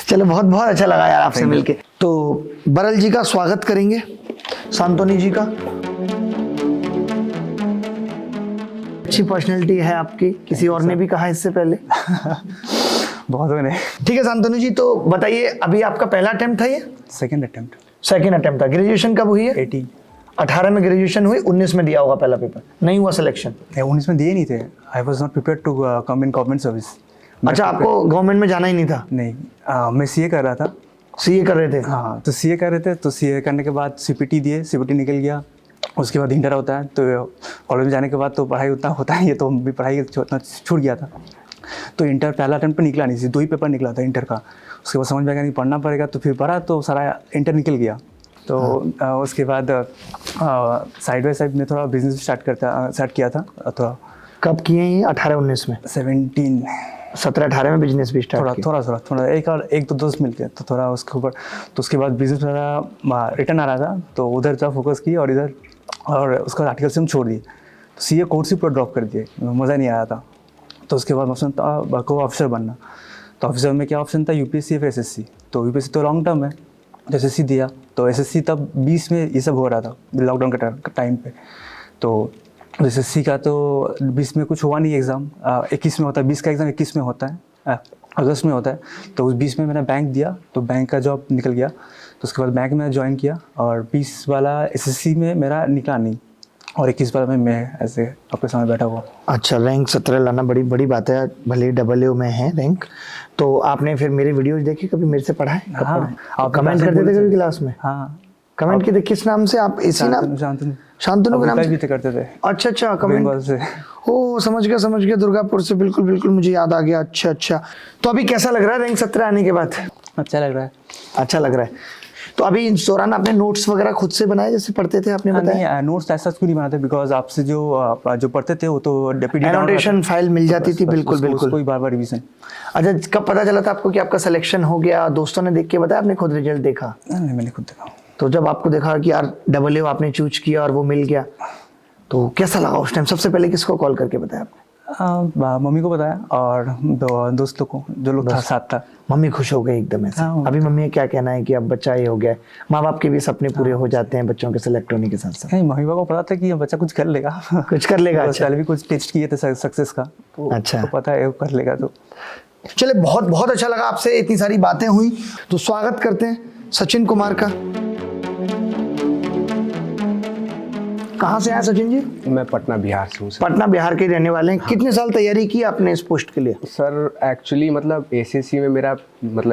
चलो, बहुत बहुत अच्छा लगा यार आपसे मिलके। तो बरल जी का स्वागत करेंगे, सांतोनी जी का। अच्छी पर्सनैलिटी है आपकी, किसी और ने भी कहा इससे पहले? बहुत मैंने। ठीक है सांतोनी जी, तो बताइए, अभी आपका पहला अटेम्प्ट था ये? Second attempt. सेकंड अटेम्प्ट था। ग्रेजुएशन कब हुई है? 18 में ग्रेजुएशन हुई, 19 में दिया होगा पहला पेपर, नहीं हुआ सिलेक्शन? 19 में दिए नहीं थे। I was not prepare to come in government service. अच्छा, आपको गवर्नमेंट में जाना ही नहीं था? नहीं, मैं सीए कर रहा था। सीए कर रहे थे? हाँ, तो सीए कर रहे थे, तो सीए करने के बाद सीपीटी दिए, सीपीटी निकल गया। उसके बाद इंटर होता है, तो कॉलेज में जाने के बाद तो पढ़ाई उतना होता है, ये तो भी पढ़ाई छूट गया था। तो इंटर पहला अटेम्प्ट पे निकला नहीं, सिर्फ 2 ही पेपर निकला था इंटर का। उसके बाद समझ में आया नहीं पढ़ना पड़ेगा, तो फिर पढ़ा, तो सारा इंटर निकल गया। तो उसके बाद साइड बाई साइड में थोड़ा बिजनेस स्टार्ट किया था। तो कब किए ये? 18-19 में? 17-18 में बिजनेस भी स्टार्ट किया? थोड़ा एक तो दोस्त मिलते तो थोड़ा उसके ऊपर। तो उसके बाद बिजनेस मेरा रिटर्न आ रहा था, तो उधर जा फोकस किया, और इधर और उसका आर्टिकल से हम छोड़ दिए। तो सीए कोर्स ही पूरा ड्रॉप कर दिए, मज़ा नहीं आया था। तो उसके बाद ऑप्शन था को ऑफिसर बनना। तो ऑफिसर में क्या ऑप्शन था, यूपीएससी फिर एसएससी। तो यूपीएससी तो लॉन्ग टर्म है, तो एसएससी दिया। तो एसएससी तब 20 में ये सब हो रहा था, लॉकडाउन के टाइम पे। तो एसएससी का तो 20 में कुछ हुआ नहीं एग्ज़ाम, 21 में होता है। 20 का एग्ज़ाम 21 में होता है, अगस्त में होता है। तो उस 20 में मैंने बैंक दिया, तो बैंक का जॉब निकल गया। तो उसके बाद बैंक में ज्वाइन किया, और 20 वाला एसएससी में मेरा निकला नहीं, और 21 वाला में मैं ऐसे आपके सामने बैठा हुआ। अच्छा, रैंक 17 लाना बड़ी बड़ी बात है, भले AA में है रैंक। तो आपने फिर मेरे वीडियोज देखे, कभी मेरे से पढ़ा है? हाँ, आप कमेंट करते थे कभी क्लास में? हाँ, कमेंट किए थे? किस नाम से आप? इसी नाम? शांतनु के नाम से भी तो करते थे। अच्छा, कमेंट से। ओ, समझ गया, दुर्गापुर से, बिल्कुल मुझे याद आ गया। अच्छा। तो अभी कैसा लग रहा है रैंक 17 आने के बाद? अच्छा लग रहा है। अच्छा लग रहा है। तो अभी इस दौरान आपने नोट्स वगैरह खुद से बनाए जैसे पढ़ते थे आपने बताया? नहीं, नोट्स ऐसा क्यों नहीं बनाते, बिकॉज आपसे जो पढ़ते थे वो तो डेप्यूटी एनोटेशन फाइल मिल जाती थी। बिल्कुल कोई बार रिवीजन। अच्छा, कब पता चला था आपको कि आपका सिलेक्शन हो गया? दोस्तों ने देख के बताया, आपने खुद रिजल्ट देखा? नहीं, मैंने खुद देखा। तो जब आपको देखा कि यार AA आपने चूज किया और वो मिल गया, तो कैसा लगा उस टाइम? सबसे पहले किसको कॉल करके बताया आपने? मम्मी को बताया, और दोस्तों को, जो लोग साथ था। मम्मी खुश हो गए एकदम ऐसे? हाँ। अभी मम्मी क्या कहना है कि अब बच्चा ये हो गया है? माँ बाप के भी सपने पूरे हो जाते हैं बच्चों के सेलेक्ट होने के साथ साथ। नहीं, मम्मी पापा को पता था कि ये बच्चा कुछ कर लेगा। कुछ कर लेगा? अच्छा, पहले भी कुछ टेस्ट किए थे सक्सेस का, तो अच्छा, तो पता है वो कर लेगा। तो चले, बहुत अच्छा लगा आपसे, इतनी सारी बातें हुई। तो स्वागत करते हैं सचिन कुमार का। कहाँ से आए सचिन जी? मैं पटना बिहार से हूँ सर। पटना बिहार के रहने वाले हैं। हाँ। कितने साल तैयारी की आपने इस पोस्ट के लिए? सर एक्चुअली मतलब एसएससी में मेरा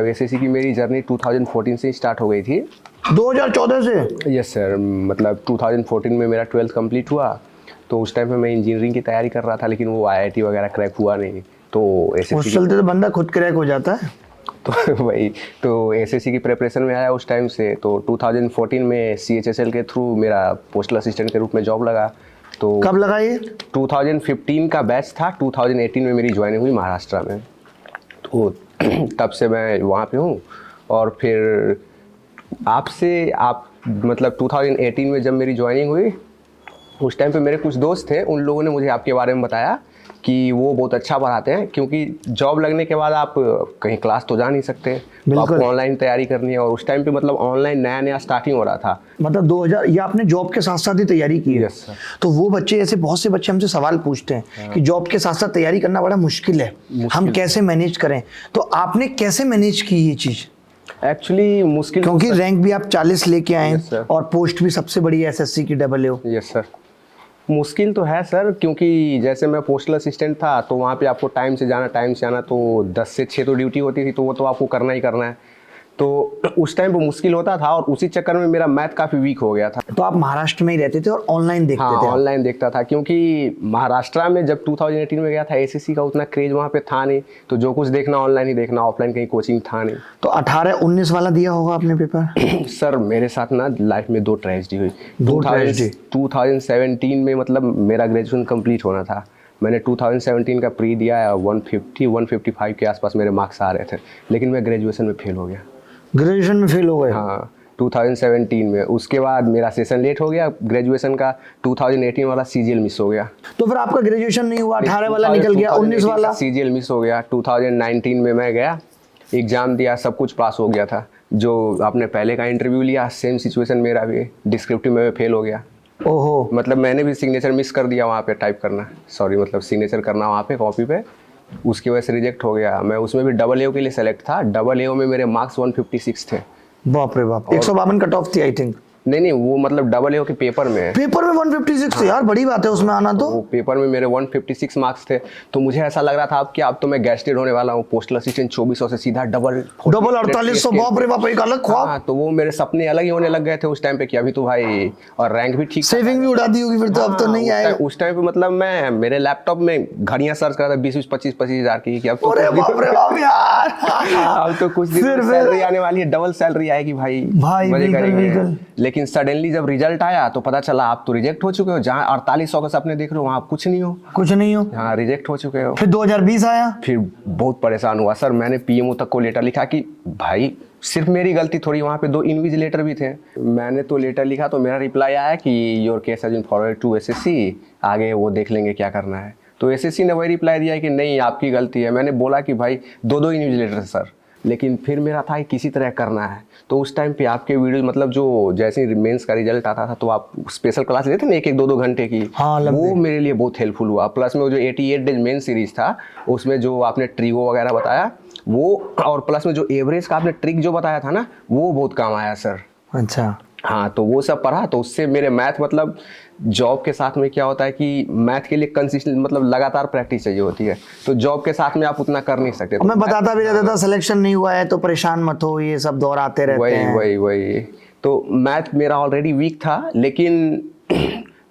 एसएससी की मेरी जर्नी 2014 से स्टार्ट हो गई थी। 2014 से? यस सर, मतलब 2014 में मेरा 12th कंप्लीट हुआ। तो उस टाइम पे मैं इंजीनियरिंग की तैयारी कर रहा था, लेकिन वो IIT वगैरह क्रैक हुआ नहीं। तो उस चलते तो बंदा खुद क्रैक हो जाता है। तो वही, तो एसएससी की प्रिपरेशन में आया उस टाइम से। तो 2014 में CHSL के थ्रू मेरा पोस्टल असिस्टेंट के रूप में जॉब लगा। तो कब लगा ये? 2015 का बैच था, 2018 में मेरी ज्वाइनिंग हुई महाराष्ट्र में। तो तब से मैं वहाँ पे हूँ। और फिर आप मतलब 2018 में जब मेरी ज्वाइनिंग हुई, उस टाइम पे मेरे कुछ दोस्त थे, उन लोगों ने मुझे आपके बारे में बताया कि वो बहुत अच्छा पढ़ाते हैं, क्योंकि जॉब लगने के बाद आप कहीं क्लास तो जा नहीं सकते, तो आपको ऑनलाइन तैयारी करनी है। और उस टाइम पे मतलब ऑनलाइन नया स्टार्टिंग हो रहा था। मतलब 2000, ये आपने जॉब के साथ साथ ही तैयारी की है? Yes sir. तो वो बच्चे, ऐसे बहुत से बच्चे हमसे सवाल पूछते हैं कि जॉब के साथ साथ तैयारी करना बड़ा मुश्किल है, हम कैसे मैनेज करें? तो आपने कैसे मैनेज की ये चीज़? एक्चुअली मुश्किल, क्योंकि रैंक भी आप 40 लेके आए और पोस्ट भी सबसे बड़ी SSC की AA। यस सर, मुश्किल तो है सर, क्योंकि जैसे मैं पोस्टल असिस्टेंट था, तो वहाँ पे आपको टाइम से आना, तो 10 से 6 तो ड्यूटी होती थी, तो वो तो आपको करना ही करना है। तो उस टाइम वो मुश्किल होता था, और उसी चक्कर में मेरा मैथ काफ़ी वीक हो गया था। तो आप महाराष्ट्र में ही रहते थे और ऑनलाइन देखते थे? हाँ, ऑनलाइन देखता था, क्योंकि महाराष्ट्र में जब 2018 में गया था, SSC का उतना क्रेज वहाँ पे था नहीं, तो जो कुछ देखना ऑनलाइन ही देखना, ऑफलाइन कहीं कोचिंग था नहीं। तो 18-19 वाला दिया होगा आपने पेपर? सर मेरे साथ ना लाइफ में 2 ट्रेजेडी हुई। 2017 में मतलब मेरा ग्रेजुएशन कंप्लीट होना था। मैंने 2017 का प्री दिया, 155 के आसपास मेरे मार्क्स आ रहे थे, लेकिन मैं ग्रेजुएशन में फेल हो गया। ग्रेजुएशन में फेल हो गए? हाँ, 2017 में। उसके बाद मेरा सेशन लेट हो गया ग्रेजुएशन का, 2018 वाला CGL मिस हो गया। तो फिर आपका ग्रेजुएशन नहीं हुआ, 18 वाला निकल गया, 19 वाला? CGL मिस हो गया। 2019 में मैं गया, एग्ज़ाम दिया, सब कुछ पास हो गया था। जो आपने पहले का इंटरव्यू लिया, सेम सिचुएशन मेरा भी, डिस्क्रिप्टिव में फेल हो गया। ओहो, मतलब मैंने भी सिग्नेचर मिस कर दिया वहाँ पे टाइप करना, मतलब सिग्नेचर करना वहाँ पे कॉपी पे, उसकी वजह से रिजेक्ट हो गया। मैं उसमें भी AA के लिए सेलेक्ट था। AA में मेरे मार्क्स 156 थे। बाप रे बाप, 152 कट ऑफ थी आई थिंक। नहीं वो मतलब डबल ए के पेपर में है। पेपर में 156 थे यार, बड़ी बात है उसमें आना तो। वो पेपर में मेरे 156 मार्क्स थे, तो मुझे ऐसा लग रहा था अब कि अब तो मैं गैस्टेड होने वाला हूँ। पोस्टल असिस्टेंट 2400 से सीधा डबल 4800, बाप रे बाप, एक अलग ख्वाब। हाँ, तो वो मेरे सपने अलग ही होने लग गए थे उस टाइम पे कि अभी तो भाई, और रैंक भी ठीक। सेविंग भी उड़ा दी होगी फिर तो, अब तो नहीं आएगा। उस टाइम पे मतलब मैं मेरे लैपटॉप में घड़ियां सर्च कर रहा था 20 25 हज़ार की, कि अब तो अरे बाप रे बाप यार। अब तो कुछ दिन में सैलरी आने वाली है, डबल सैलरी आएगी भाई मजे बिल्कुल बिल्कुल। लेकिन सडनली जब रिजल्ट आया तो पता चला आप तो रिजेक्ट हो चुके हो। जहाँ 4800 का सपने देख रहे हो वहाँ आप कुछ नहीं हो, कुछ नहीं हो। हाँ, रिजेक्ट हो चुके हो। फिर 2020 आया। फिर बहुत परेशान हुआ सर। मैंने पीएमओ तक को लेटर लिखा कि भाई सिर्फ मेरी गलती थोड़ी, वहाँ पे 2 इन्विजिलेटर भी थे। मैंने तो लेटर लिखा तो मेरा रिप्लाई आया कि your case has been forwarded to SSC, आगे वो देख लेंगे क्या करना है। तो एसएससी ने वही रिप्लाई दिया कि नहीं आपकी गलती है। मैंने बोला कि भाई 2 इन्विजिलेटर सर, लेकिन फिर मेरा था कि किसी तरह करना है। तो उस टाइम पे आपके वीडियो मतलब जो जैसे मेंस का रिजल्ट आता था तो आप स्पेशल क्लास लेते ना 1-1 2-2 घंटे की, हाँ, वो मेरे लिए बहुत हेल्पफुल हुआ। प्लस में वो जो 88 डेज मेन सीरीज था उसमें जो आपने ट्रिगो वगैरह बताया वो, और प्लस में जो एवरेज का आपने ट्रिक जो बताया था ना, वो बहुत काम आया सर। अच्छा हाँ, तो वो सब पढ़ा तो उससे मेरे मैथ मतलब जॉब के साथ में क्या होता है कि मैथ के लिए कंसिस्टेंट मतलब लगातार प्रैक्टिस चाहिए होती है, तो जॉब के साथ में आप उतना कर नहीं सकते। और मैं बताता भी रहता था सिलेक्शन नहीं हुआ है तो परेशान मत हो, ये सब दौर आते रहते हैं। वही तो मैथ मेरा ऑलरेडी वीक था, लेकिन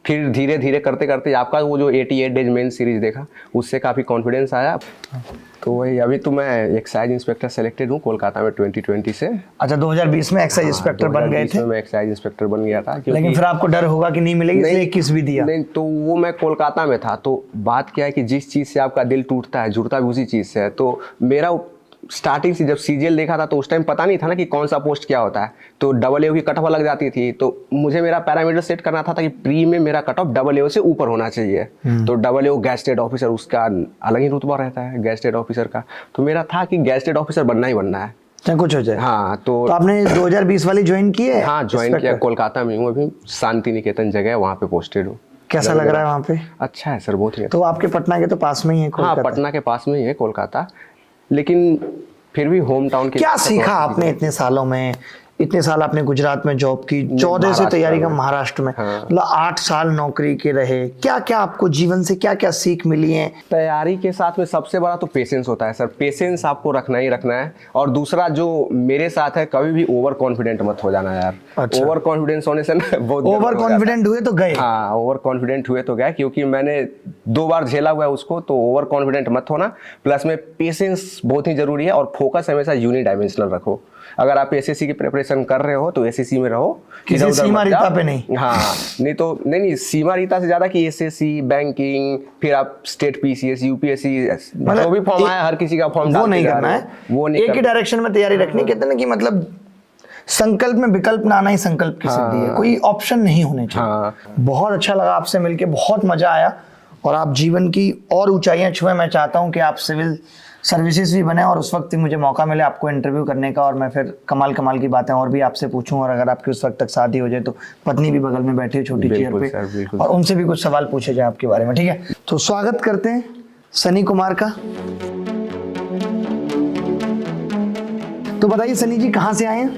फिर धीरे धीरे करते करते आपका वो जो 88 डेज मेन सीरीज देखा उससे काफ़ी कॉन्फिडेंस आया। तो वही अभी तो मैं एक्साइज इंस्पेक्टर सेलेक्टेड हूँ कोलकाता में 2020 से। अच्छा 2020 में एक्साइज इंस्पेक्टर बन गए थे। मैं एक्साइज इंस्पेक्टर बन गया था, लेकिन फिर आपको डर होगा कि नहीं मिलेगी, इसलिए 21 भी दिया। नहीं, तो वो मैं कोलकाता में था। तो बात क्या है कि जिस चीज़ से आपका दिल टूटता है जुड़ता भी उसी चीज़ से है। तो मेरा स्टार्टिंग से जब सीजीएल देखा था तो उस टाइम पता नहीं था ना कि कौन सा पोस्ट क्या होता है, तो डबल ए की कट ऑफ लग जाती थी। तो मुझे मेरा पैरामीटर सेट करना था कि प्री में मेरा कट ऑफ डबल ए से ऊपर होना चाहिए। तो डबल ए गैस्टेड ऑफिसर, उसका अलग ही रुतबा रहता है गैस्टेड ऑफिसर का। तो मेरा था कि गैस्टेड ऑफिसर बनना ही बनना है, चाहे कुछ हो जाए। हाँ, तो आपने 2020 वाली ज्वाइन की है? हाँ, ज्वाइन किया। कोलकाता में हूँ अभी, शांति निकेतन जगह है, वहाँ पे पोस्टेड हूँ। कैसा लग रहा है वहाँ पे? अच्छा है सर, बहुत ही। तो आपके पटना के तो पास में ही है हाँ, कोलकाता? पटना के पास में ही है कोलकाता, लेकिन फिर भी होम टाउन के। क्या सीखा आपने इतने सालों में? इतने साल आपने गुजरात में जॉब की, 14 से तैयारी का महाराष्ट्र में, मतलब 8 साल नौकरी के रहे। क्या क्या आपको जीवन से क्या क्या सीख मिली है? तैयारी के साथ में सबसे बड़ा तो पेशेंस होता है सर। पेशेंस आपको रखना ही रखना है। और दूसरा जो मेरे साथ है, कभी भी ओवर कॉन्फिडेंट मत हो जाना यार। अच्छा। ओवर कॉन्फिडेंस होने से ना बहुत ओवर कॉन्फिडेंट हुए तो गए। हाँ, ओवर कॉन्फिडेंट हुए तो गए, क्योंकि मैंने 2 बार झेला हुआ है उसको। तो ओवर कॉन्फिडेंट मत होना, प्लस में पेशेंस बहुत ही जरूरी है। और फोकस हमेशा यूनिडायमेंशनल रखो। अगर आप एसएससी की प्रिपरेशन कर रहे हो तो एसएससी में रहो, किसी सीमा रीता पे नहीं। हाँ, नहीं तो नहीं सीमा रीता से ज्यादा कि एसएससी, बैंकिंग, फिर आप स्टेट पीसीएस, यूपीएससी, जो भी फॉर्म आया हर किसी का फॉर्म वो नहीं करना है, वो नहीं, एक ही डायरेक्शन में तैयारी रखनी। कहते हैं कि मतलब संकल्प में विकल्प ना आना ही संकल्प की सिद्धि है। कोई ऑप्शन नहीं होने चाहिए। बहुत अच्छा लगा आपसे मिलके, बहुत मजा आया। और आप जीवन की और ऊंचाइयां छुए। मैं चाहता हूं कि आप सिविल सर्विसेज भी बने और उस वक्त मुझे मौका मिले आपको इंटरव्यू करने का, और मैं फिर कमाल कमाल की बातें और भी आपसे पूछूं। और अगर आपकी उस वक्त तक शादी हो जाए तो पत्नी भी बगल में बैठी छोटी चेयर पे, और उनसे भी कुछ सवाल पूछे जाए आपके बारे में, ठीक है? तो स्वागत करते हैं सनी कुमार का। तो बताइए सनी जी, कहाँ से आए हैं?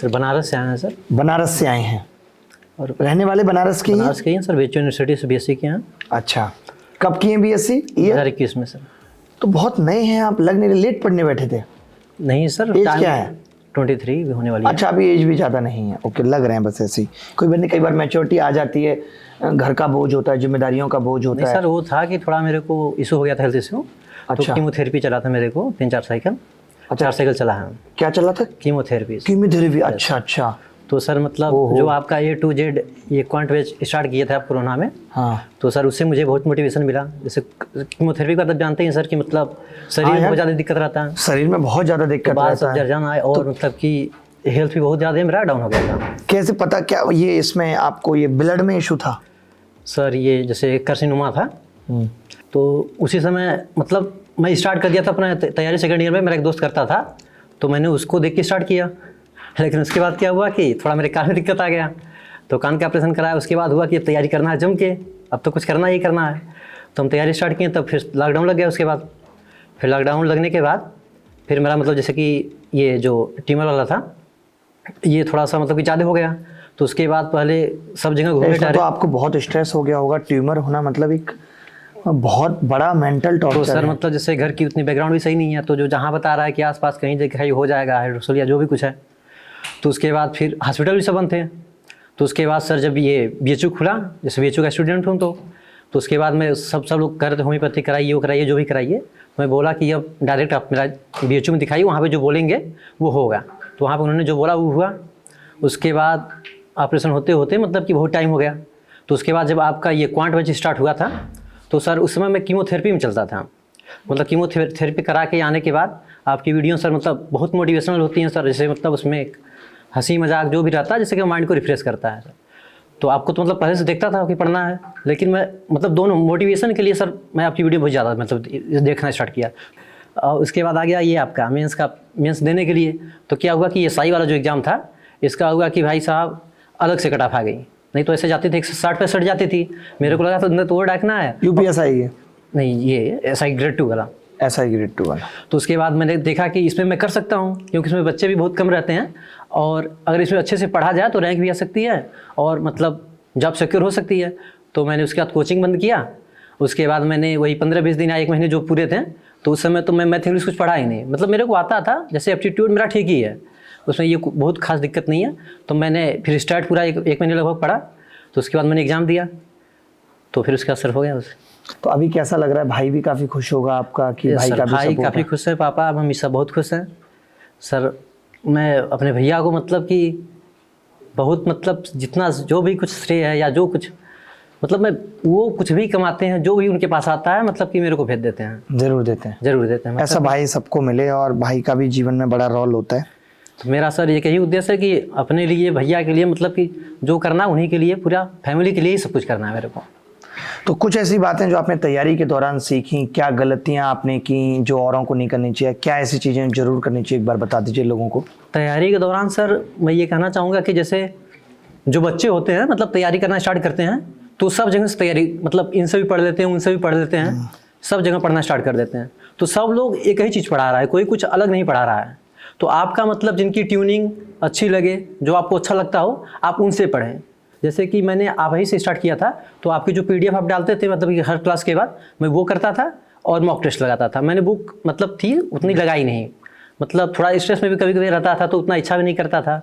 सर बनारस से आए हैं सर। बनारस से आए हैं, और रहने वाले बनारस के ही हैं? बनारस के ही हैं सर, बीएचयू यूनिवर्सिटी से बीएससी किए हैं। अच्छा, कब किए बीएससी? 2021 में सर। तो बहुत नए हैं आप, लग नहीं रहे, लेट पढ़ने बैठे थे। नहीं सर, एज क्या है? 23 भी होने वाली है। अच्छा, अभी एज भी ज़्यादा नहीं है। ओके, लग रहे हैं बस ऐसे ही। कोई बात नहीं, कई बार मैच्योरिटी आ जाती है, घर का बोझ होता है, जिम्मेदारियों का बोझ होता है। सर वो था कि थोड़ा मेरे को इशू हो गया था, हेल्थ इशू। तो कीमोथेरेपी चला था मेरे को 3-4 साइकिल। 4 साइकिल चला है। क्या चला था? कीमोथेरेपी। कीमोथेरेपी, अच्छा अच्छा। तो सर मतलब जो आपका A to Z ये क्वांट वेज स्टार्ट किए थे आप कोरोना में। हाँ। तो सर उससे मुझे बहुत मोटिवेशन मिला। जैसे कीमोथेरेपी का तब जानते हैं सर कि मतलब शरीर में बहुत ज़्यादा दिक्कत रहता है, शरीर में बहुत ज़्यादा दिक्कत बाल रहता सब है। जर्जन आए, और मतलब कि हेल्थ भी बहुत ज़्यादा मेरा डाउन हो गया था। कैसे पता, क्या ये इसमें आपको ये ब्लड में इशू था? सर ये जैसे कार्सिनोमा था, तो उसी समय मतलब मैं स्टार्ट कर दिया था अपना तैयारी। सेकंड ईयर में मेरा एक दोस्त करता था, तो मैंने उसको देख के स्टार्ट किया। लेकिन उसके बाद क्या हुआ कि थोड़ा मेरे कान में दिक्कत आ गया, तो कान का ऑपरेशन कराया। उसके बाद हुआ कि अब तैयारी करना है जम के, अब तो कुछ करना ही करना है। तो हम तैयारी स्टार्ट किए, तब फिर लॉकडाउन लग गया। उसके बाद फिर लॉकडाउन लगने के बाद फिर मेरा मतलब जैसे कि ये जो ट्यूमर वाला था, ये थोड़ा सा मतलब कि ज़्यादा हो गया। तो उसके बाद पहले सब जगह घूमे इसमें तो टहरे। आपको बहुत स्ट्रेस हो गया होगा, ट्यूमर होना मतलब एक बहुत बड़ा मेंटल तो टॉर्चर सर है। मतलब जैसे घर की उतनी बैकग्राउंड भी सही नहीं है, तो जो जहाँ बता रहा है कि आसपास कहीं जगह ही हो जाएगा हाइड्रोसल या जो भी कुछ है, तो उसके बाद फिर हॉस्पिटल भी सब बंद थे। तो उसके बाद सर जब ये BHU खुला, जैसे BHU का स्टूडेंट हूँ तो उसके बाद मैं सब लोग कह रहे थे होम्योपैथी कराइए, वो कराइए, जो भी कराइए। मैं बोला कि अब डायरेक्ट आप मेरा BHU में दिखाइए, वहाँ पे जो बोलेंगे वो होगा। तो वहाँ पे उन्होंने जो बोला वो हुआ। उसके बाद ऑपरेशन होते होते मतलब कि बहुत टाइम हो गया। तो उसके बाद जब आपका ये क्वांट बैच स्टार्ट हुआ था, तो सर उस समय मैं कीमोथेरेपी में चलता था। मतलब कीमोथेरेपी करा के आने के बाद आपकी वीडियो सर मतलब बहुत मोटिवेशनल होती हैं सर। जैसे मतलब उसमें एक हंसी मजाक जो भी रहता है, जैसे कि माइंड को रिफ्रेश करता है सर। तो आपको तो मतलब पहले से देखता था कि पढ़ना है, लेकिन मैं मतलब दोनों मोटिवेशन के लिए सर मैं आपकी वीडियो बहुत ज़्यादा मतलब देखना स्टार्ट किया। और उसके बाद आ गया ये आपका मेंस देने के लिए। तो क्या हुआ कि ये SI वाला जो एग्ज़ाम था, इसका हुआ कि भाई साहब अलग से कट ऑफ आ गई। नहीं तो ऐसे जाती थी 160-65 जाती थी। मेरे को लगा था तो वो डाकना है। UPSI है, नहीं ये SI ग्रेड 2 वाला। SI ग्रेड 2 वाला। तो उसके बाद मैंने देखा कि इसमें मैं कर सकता हूँ, क्योंकि इसमें बच्चे भी बहुत कम रहते हैं और अगर इसमें अच्छे से पढ़ा जाए तो रैंक भी आ सकती है और मतलब जॉब सिक्योर हो सकती है। तो मैंने उसके बाद कोचिंग बंद किया। उसके बाद मैंने वही 15-20 दिन या 1 महीने जो पूरे थे, तो उस समय तो मैं मैथ इंग्लिश कुछ पढ़ा ही नहीं। मतलब मेरे को आता था, जैसे एप्टीट्यूड मेरा ठीक ही है, उसमें ये बहुत खास दिक्कत नहीं है। तो मैंने फिर स्टार्ट पूरा एक महीने लगभग पढ़ा। तो उसके बाद मैंने एग्ज़ाम दिया, तो फिर उसका असर हो गया उसे। तो अभी कैसा लग रहा है? भाई भी काफ़ी खुश होगा आपका कि भाई का भी भाई सपोर्ट काफ़ी है। खुश है, पापा मम्मी सब बहुत खुश हैं सर। मैं अपने भैया को मतलब कि बहुत मतलब जितना जो भी कुछ श्रेय है या जो कुछ मतलब मैं वो कुछ भी कमाते हैं, जो भी उनके पास आता है मतलब कि मेरे को भेज देते हैं, ज़रूर देते हैं। ज़रूर देते हैं। ऐसा भाई सबको मिले और भाई का भी जीवन में बड़ा रोल होता है। तो मेरा सर एक ही उद्देश्य है कि अपने लिए भैया के लिए मतलब कि जो करना उन्हीं के लिए, पूरा फैमिली के लिए ही सब कुछ करना है मेरे को। तो कुछ ऐसी बातें जो आपने तैयारी के दौरान सीखी, क्या गलतियां आपने की जो औरों को नहीं करनी चाहिए, क्या ऐसी चीज़ें जरूर करनी चाहिए, एक बार बता दीजिए लोगों को। तैयारी के दौरान सर मैं ये कहना चाहूँगा कि जैसे जो बच्चे होते हैं मतलब तैयारी करना स्टार्ट करते हैं, तो सब जगह से तैयारी मतलब इनसे भी पढ़ लेते हैं, उनसे भी पढ़ लेते हैं, सब जगह पढ़ना स्टार्ट कर देते हैं। तो सब लोग एक ही चीज़ पढ़ा रहा है, कोई कुछ अलग नहीं पढ़ा रहा है। तो आपका मतलब जिनकी ट्यूनिंग अच्छी लगे, जो आपको अच्छा लगता हो, आप उनसे पढ़ें। जैसे कि मैंने आप ही से स्टार्ट किया था, तो आपकी जो PDF आप डालते थे मतलब कि हर क्लास के बाद मैं वो करता था और मॉक टेस्ट लगाता था। मैंने बुक मतलब थी उतनी लगाई नहीं, मतलब थोड़ा स्ट्रेस में भी कभी कभी रहता था, तो उतना इच्छा भी नहीं करता था।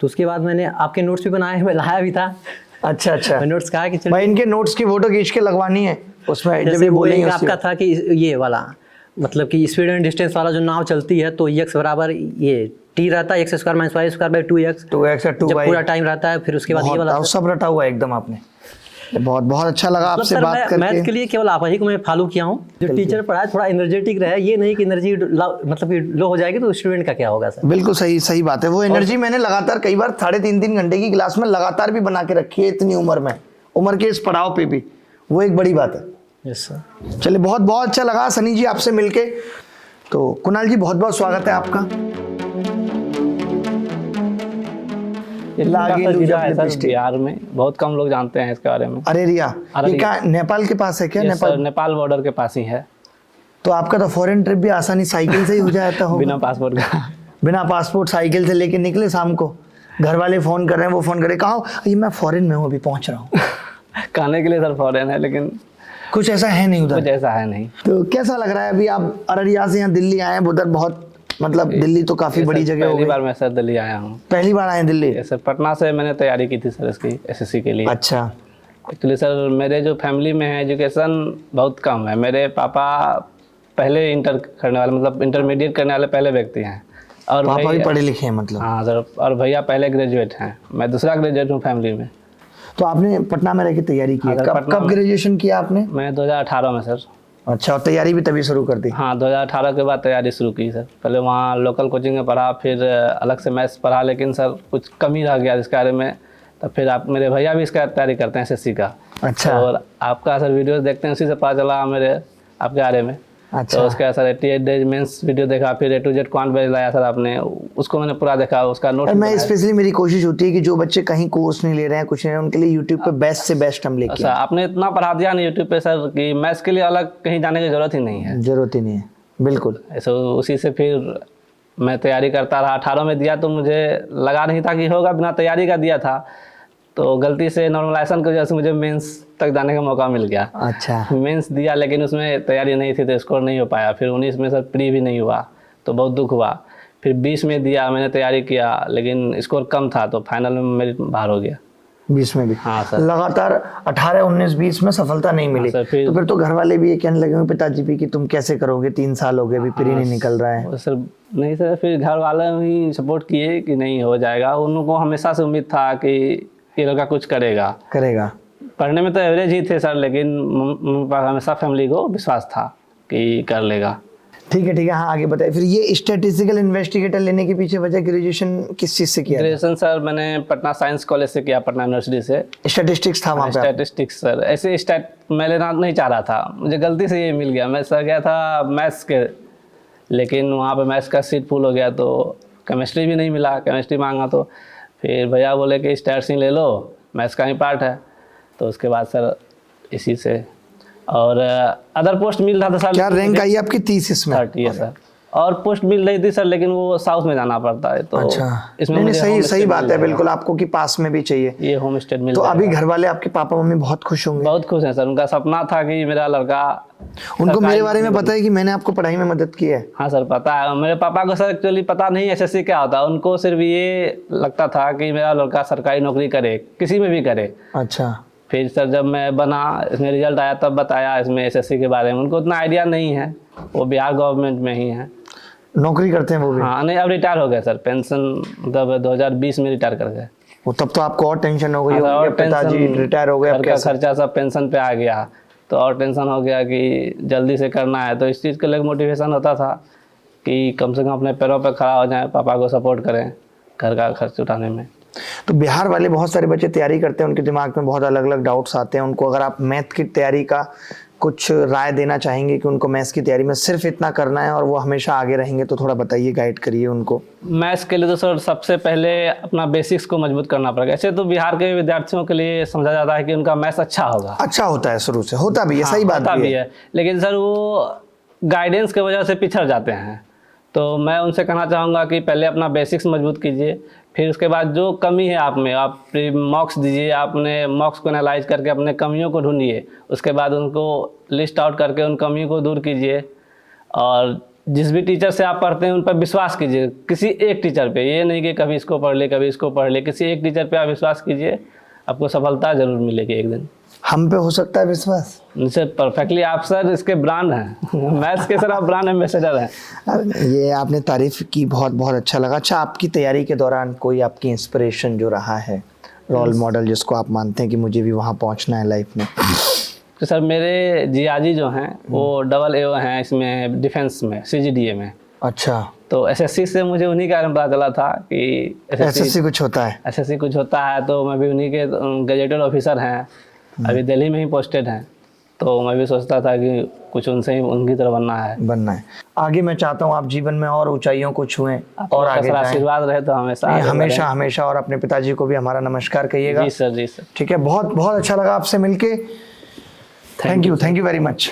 तो उसके बाद मैंने आपके नोट्स भी बनाए, मैं लाया भी था। अच्छा अच्छा, मैं नोट्स कहा कि भाई इनके नोट्स की फोटो खींच के लगवानी है उसमें जब ये जैसे वो बोलेंगे एक आपका था कि ये वाला मतलब कि स्पीड एंड डिस्टेंस वाला जो नाव चलती है, तो x बराबर ये t रहता है x² - y² / 2x 2x या 2y, जब पूरा टाइम रहता है। फिर उसके बाद ये वाला सब रटा हुआ है एकदम आपने। बहुत बहुत अच्छा लगा मतलब आपसे सर बात मैं करके। मैथ के लिए केवल आप ही को मैं फॉलो किया हूँ। जो टीचर पढ़ाए थोड़ा एनर्जेटिक रहे, ये नहीं कि एनर्जी मतलब कि लो हो जाएगी तो स्टूडेंट का क्या होगा सर। बिल्कुल सही सही बात है। वो एनर्जी मैंने लगातार कई बार 3.5-3 घंटे की क्लास में लगातार भी बना के रखी है, इतनी उम्र के इस पड़ाव पे भी, वो एक बड़ी बात है। Yes sir. चलिए बहुत बहुत अच्छा लगा सनी जी आपसे मिलके। तो कुणाल जी बहुत बहुत स्वागत है आपका। बिहार में बहुत कम लोग जानते हैं इसके बारे में। अरेरिया ये क्या नेपाल के पास है क्या? नेपाल बॉर्डर के पास ही है। तो आपका तो फॉरेन ट्रिप भी आसानी साइकिल से ही हो जाता होगा। बिना पासपोर्ट का। बिना पासपोर्ट साइकिल से लेके निकले, शाम को घर वाले फ़ोन कर रहे हैं, वो फ़ोन करे कहाँ ये मैं फॉरेन में हूँ अभी पहुँच रहा हूँ। कहने के लिए सर फॉरेन है, लेकिन कुछ ऐसा है नहीं उधर। कुछ ऐसा है नहीं। तो कैसा लग रहा है अभी आप अररिया से यहाँ दिल्ली आए हैं? उधर बहुत मतलब दिल्ली तो काफ़ी बड़ी जगह हो पहली गई। बार मैं सर दिल्ली आया हूँ। पहली बार आए हैं दिल्ली? सर पटना से मैंने तैयारी की थी सर इसकी SSC के लिए। अच्छा। एक्चुअली सर मेरे जो फैमिली में है एजुकेशन बहुत कम है। मेरे पापा पहले इंटर करने वाले मतलब इंटरमीडिएट करने वाले पहले व्यक्ति हैं, और पापा भी पढ़े लिखे हैं मतलब? हाँ सर, और भैया पहले ग्रेजुएट हैं, मैं दूसरा ग्रेजुएट हूँ फैमिली में। तो आपने पटना में रह के तैयारी की है? कब ग्रेजुएशन किया आपने? मैं 2018 में सर। अच्छा, और तैयारी भी तभी शुरू कर दी? हाँ 2018 के बाद तैयारी शुरू की सर। पहले वहाँ लोकल कोचिंग में पढ़ा, फिर अलग से मैथ्स पढ़ा, लेकिन सर कुछ कमी रह गया इसके बारे में। तब फिर आप मेरे भैया भी इसका तैयारी करते हैं SSC का। अच्छा। और आपका सर वीडियोस देखते हैं, उसी से पता चला मेरे आपके बारे में। अच्छा। तो उसका सर 88 डेज मेंस वीडियो देखा, फिर A to Z quant batch लाया सर आपने, उसको मैंने पूरा देखा, उसका नोट। मैं स्पेशली मेरी कोशिश होती है कि जो बच्चे कहीं कोर्स नहीं ले रहे हैं, कुछ नहीं, उनके लिए यूट्यूब पे बेस्ट से बेस्ट हम लेके अच्छा, आपने इतना पढ़ा दिया ना यूट्यूब पे सर कि मैथ्स के लिए अलग कहीं जाने की जरूरत ही नहीं है। जरूरत ही नहीं है, बिल्कुल। ऐसे उसी से फिर मैं तैयारी करता रहा। 18 में दिया तो मुझे लगा नहीं था कि होगा, बिना तैयारी का दिया था। तो गलती से नॉर्मलाइजेशन की वजह से मुझे मेंस तक जाने का मौका मिल गया। अच्छा, मेंस दिया लेकिन उसमें तैयारी नहीं थी तो स्कोर नहीं हो पाया। फिर 19 में सर प्री भी नहीं हुआ तो बहुत दुख हुआ। फिर 20 में दिया, मैंने तैयारी किया लेकिन स्कोर कम था तो फाइनल में मेरी बाहर हो गया। 20 में भी? हाँ सर। लगातार 18, 19, 20 में सफलता नहीं मिली। सर, तो फिर तो घर वाले भी ये कहने लगे होंगे पिताजी भी कि तुम कैसे करोगे, 3 साल हो गए अभी प्री नहीं निकल रहा है। और सर नहीं सर, फिर घर वाले ही सपोर्ट किए कि नहीं हो जाएगा। उनको हमेशा से उम्मीद था कि ये लड़का कुछ करेगा। पढ़ने में तो एवरेज ही थे सर, लेकिन मम्मी पापा हमेशा फैमिली को विश्वास था कि कर लेगा। ठीक है, हाँ आगे बताइए। फिर ये स्टैटिस्टिकल इन्वेस्टिगेटर लेने के पीछे वजह, ग्रेजुएशन किस चीज़ से किया? ग्रेजुएशन सर मैंने पटना साइंस कॉलेज से किया, पटना यूनिवर्सिटी से। स्टैटिस्टिक्स था वहाँ पे? स्टैटिस्टिक्स सर, ऐसे स्टैट मैं लेना नहीं चाह रहा था, मुझे गलती से ये मिल गया। मैं सर गया था मैथ्स के, लेकिन वहाँ पे मैथ्स का सीट फुल हो गया तो केमिस्ट्री भी नहीं मिला। केमिस्ट्री मांगा तो फिर भैया बोले कि स्टैट्स ही ले लो, मैथ्स का ही पार्ट है। तो उसके बाद सर इसी से और अदर पोस्ट मिल रहा था सर। क्या रैंक आई आपकी? 30 इसमें? 30 है सर। और पोस्ट मिल रही थी सर, लेकिन वो साउथ में जाना पड़ता है। तो अच्छा, इसमें नहीं सही बात है बिल्कुल, आपको कि पास में भी चाहिए। ये होम स्टे मिल तो जाएगा। अभी घर वाले आपके पापा मम्मी बहुत खुश होंगे? बहुत खुश हैं सर, उनका सपना था कि मेरा लड़का। उनको मेरे बारे में पता है कि मैंने आपको पढ़ाई में मदद की है? हाँ सर पता है। मेरे पापा को सर एक्चुअली पता नहीं एसएससी क्या होता है, उनको सिर्फ ये लगता था कि मेरा लड़का सरकारी नौकरी करे, किसी में भी करे। अच्छा। फिर सर जब मैं बना, इसमें रिजल्ट आया तब बताया इसमें एसएससी के बारे में। उनको उतना आइडिया नहीं है, वो बिहार गवर्नमेंट में ही है, नौकरी करते हैं वो भी? हाँ नहीं, अब रिटायर हो गए सर, पेंशन मतलब 2020 में रिटायर कर गए। वो तब तो आपको और टेंशन हो गई हाँ, होगी, और पिताजी रिटायर हो गए, अब कैसे? खर्चा सब पेंशन पे आ गया तो और टेंशन हो गया कि जल्दी से करना है। तो इस चीज़ के लिए मोटिवेशन होता था कि कम से कम अपने पैरों पर खड़ा हो जाए, पापा को सपोर्ट करें घर का खर्च उठाने में। तो बिहार वाले बहुत सारे बच्चे तैयारी करते हैं, उनके दिमाग में बहुत अलग अलग डाउट्स आते हैं। उनको अगर आप मैथ की तैयारी का कुछ राय देना चाहेंगे कि उनको मैथ्स की तैयारी में सिर्फ इतना करना है और वो हमेशा आगे रहेंगे, तो थोड़ा बताइए, गाइड करिए उनको। मैथ्स के लिए तो सर सबसे पहले अपना बेसिक्स को मजबूत करना पड़ेगा। ऐसे तो बिहार के विद्यार्थियों के लिए समझा जाता है कि उनका मैथ्स अच्छा होगा, अच्छा होता है, शुरू से होता भी है। हाँ, सही बात भी है। लेकिन सर वो गाइडेंस की वजह से पिछड़ जाते हैं। तो मैं उनसे कहना चाहूँगा कि पहले अपना बेसिक्स मजबूत कीजिए, फिर उसके बाद जो कमी है आप में, आप मॉक्स दीजिए, आपने मॉक्स को एनालाइज करके अपने कमियों को ढूंढिए, उसके बाद उनको लिस्ट आउट करके उन कमियों को दूर कीजिए। और जिस भी टीचर से आप पढ़ते हैं उन पर विश्वास कीजिए, किसी एक टीचर पे, ये नहीं कि कभी इसको पढ़ ले कभी इसको पढ़ ले, किसी एक टीचर पे आप विश्वास कीजिए, आपको सफलता जरूर मिलेगी एक दिन। हम पे हो सकता है विश्वास? सर परफेक्टली, आप सर इसके ब्रांड हैं मैथ्स के सर, आप ब्रांड एम्बेसडर हैं। ये आपने तारीफ की, बहुत बहुत अच्छा लगा। अच्छा, आपकी तैयारी के दौरान कोई आपकी इंस्पिरेशन जो रहा है, रोल मॉडल जिसको आप मानते हैं कि मुझे भी वहाँ पहुँचना है लाइफ में? तो सर मेरे जियाजी जो हैं वो AA हैं इसमें डिफेंस में, CGDA में। अच्छा। तो SSC से मुझे उन्हीं के बारे में पता चला था कि SSC कुछ होता है? SSC कुछ होता है, तो मैं भी उन्हीं के गजेटेड ऑफिसर हैं, अभी दिल्ली में ही पोस्टेड हैं। तो मैं भी सोचता था कि कुछ उनसे ही उनकी तरह बनना है। आगे मैं चाहता हूँ आप जीवन में और ऊंचाइयों को छुएं और आगे जाएं। आशीर्वाद रहे तो हमेशा। और अपने पिताजी को भी हमारा नमस्कार कहिएगा। जी सर। ठीक है, बहुत बहुत अच्छा लगा आपसे मिलके। Thank you very much.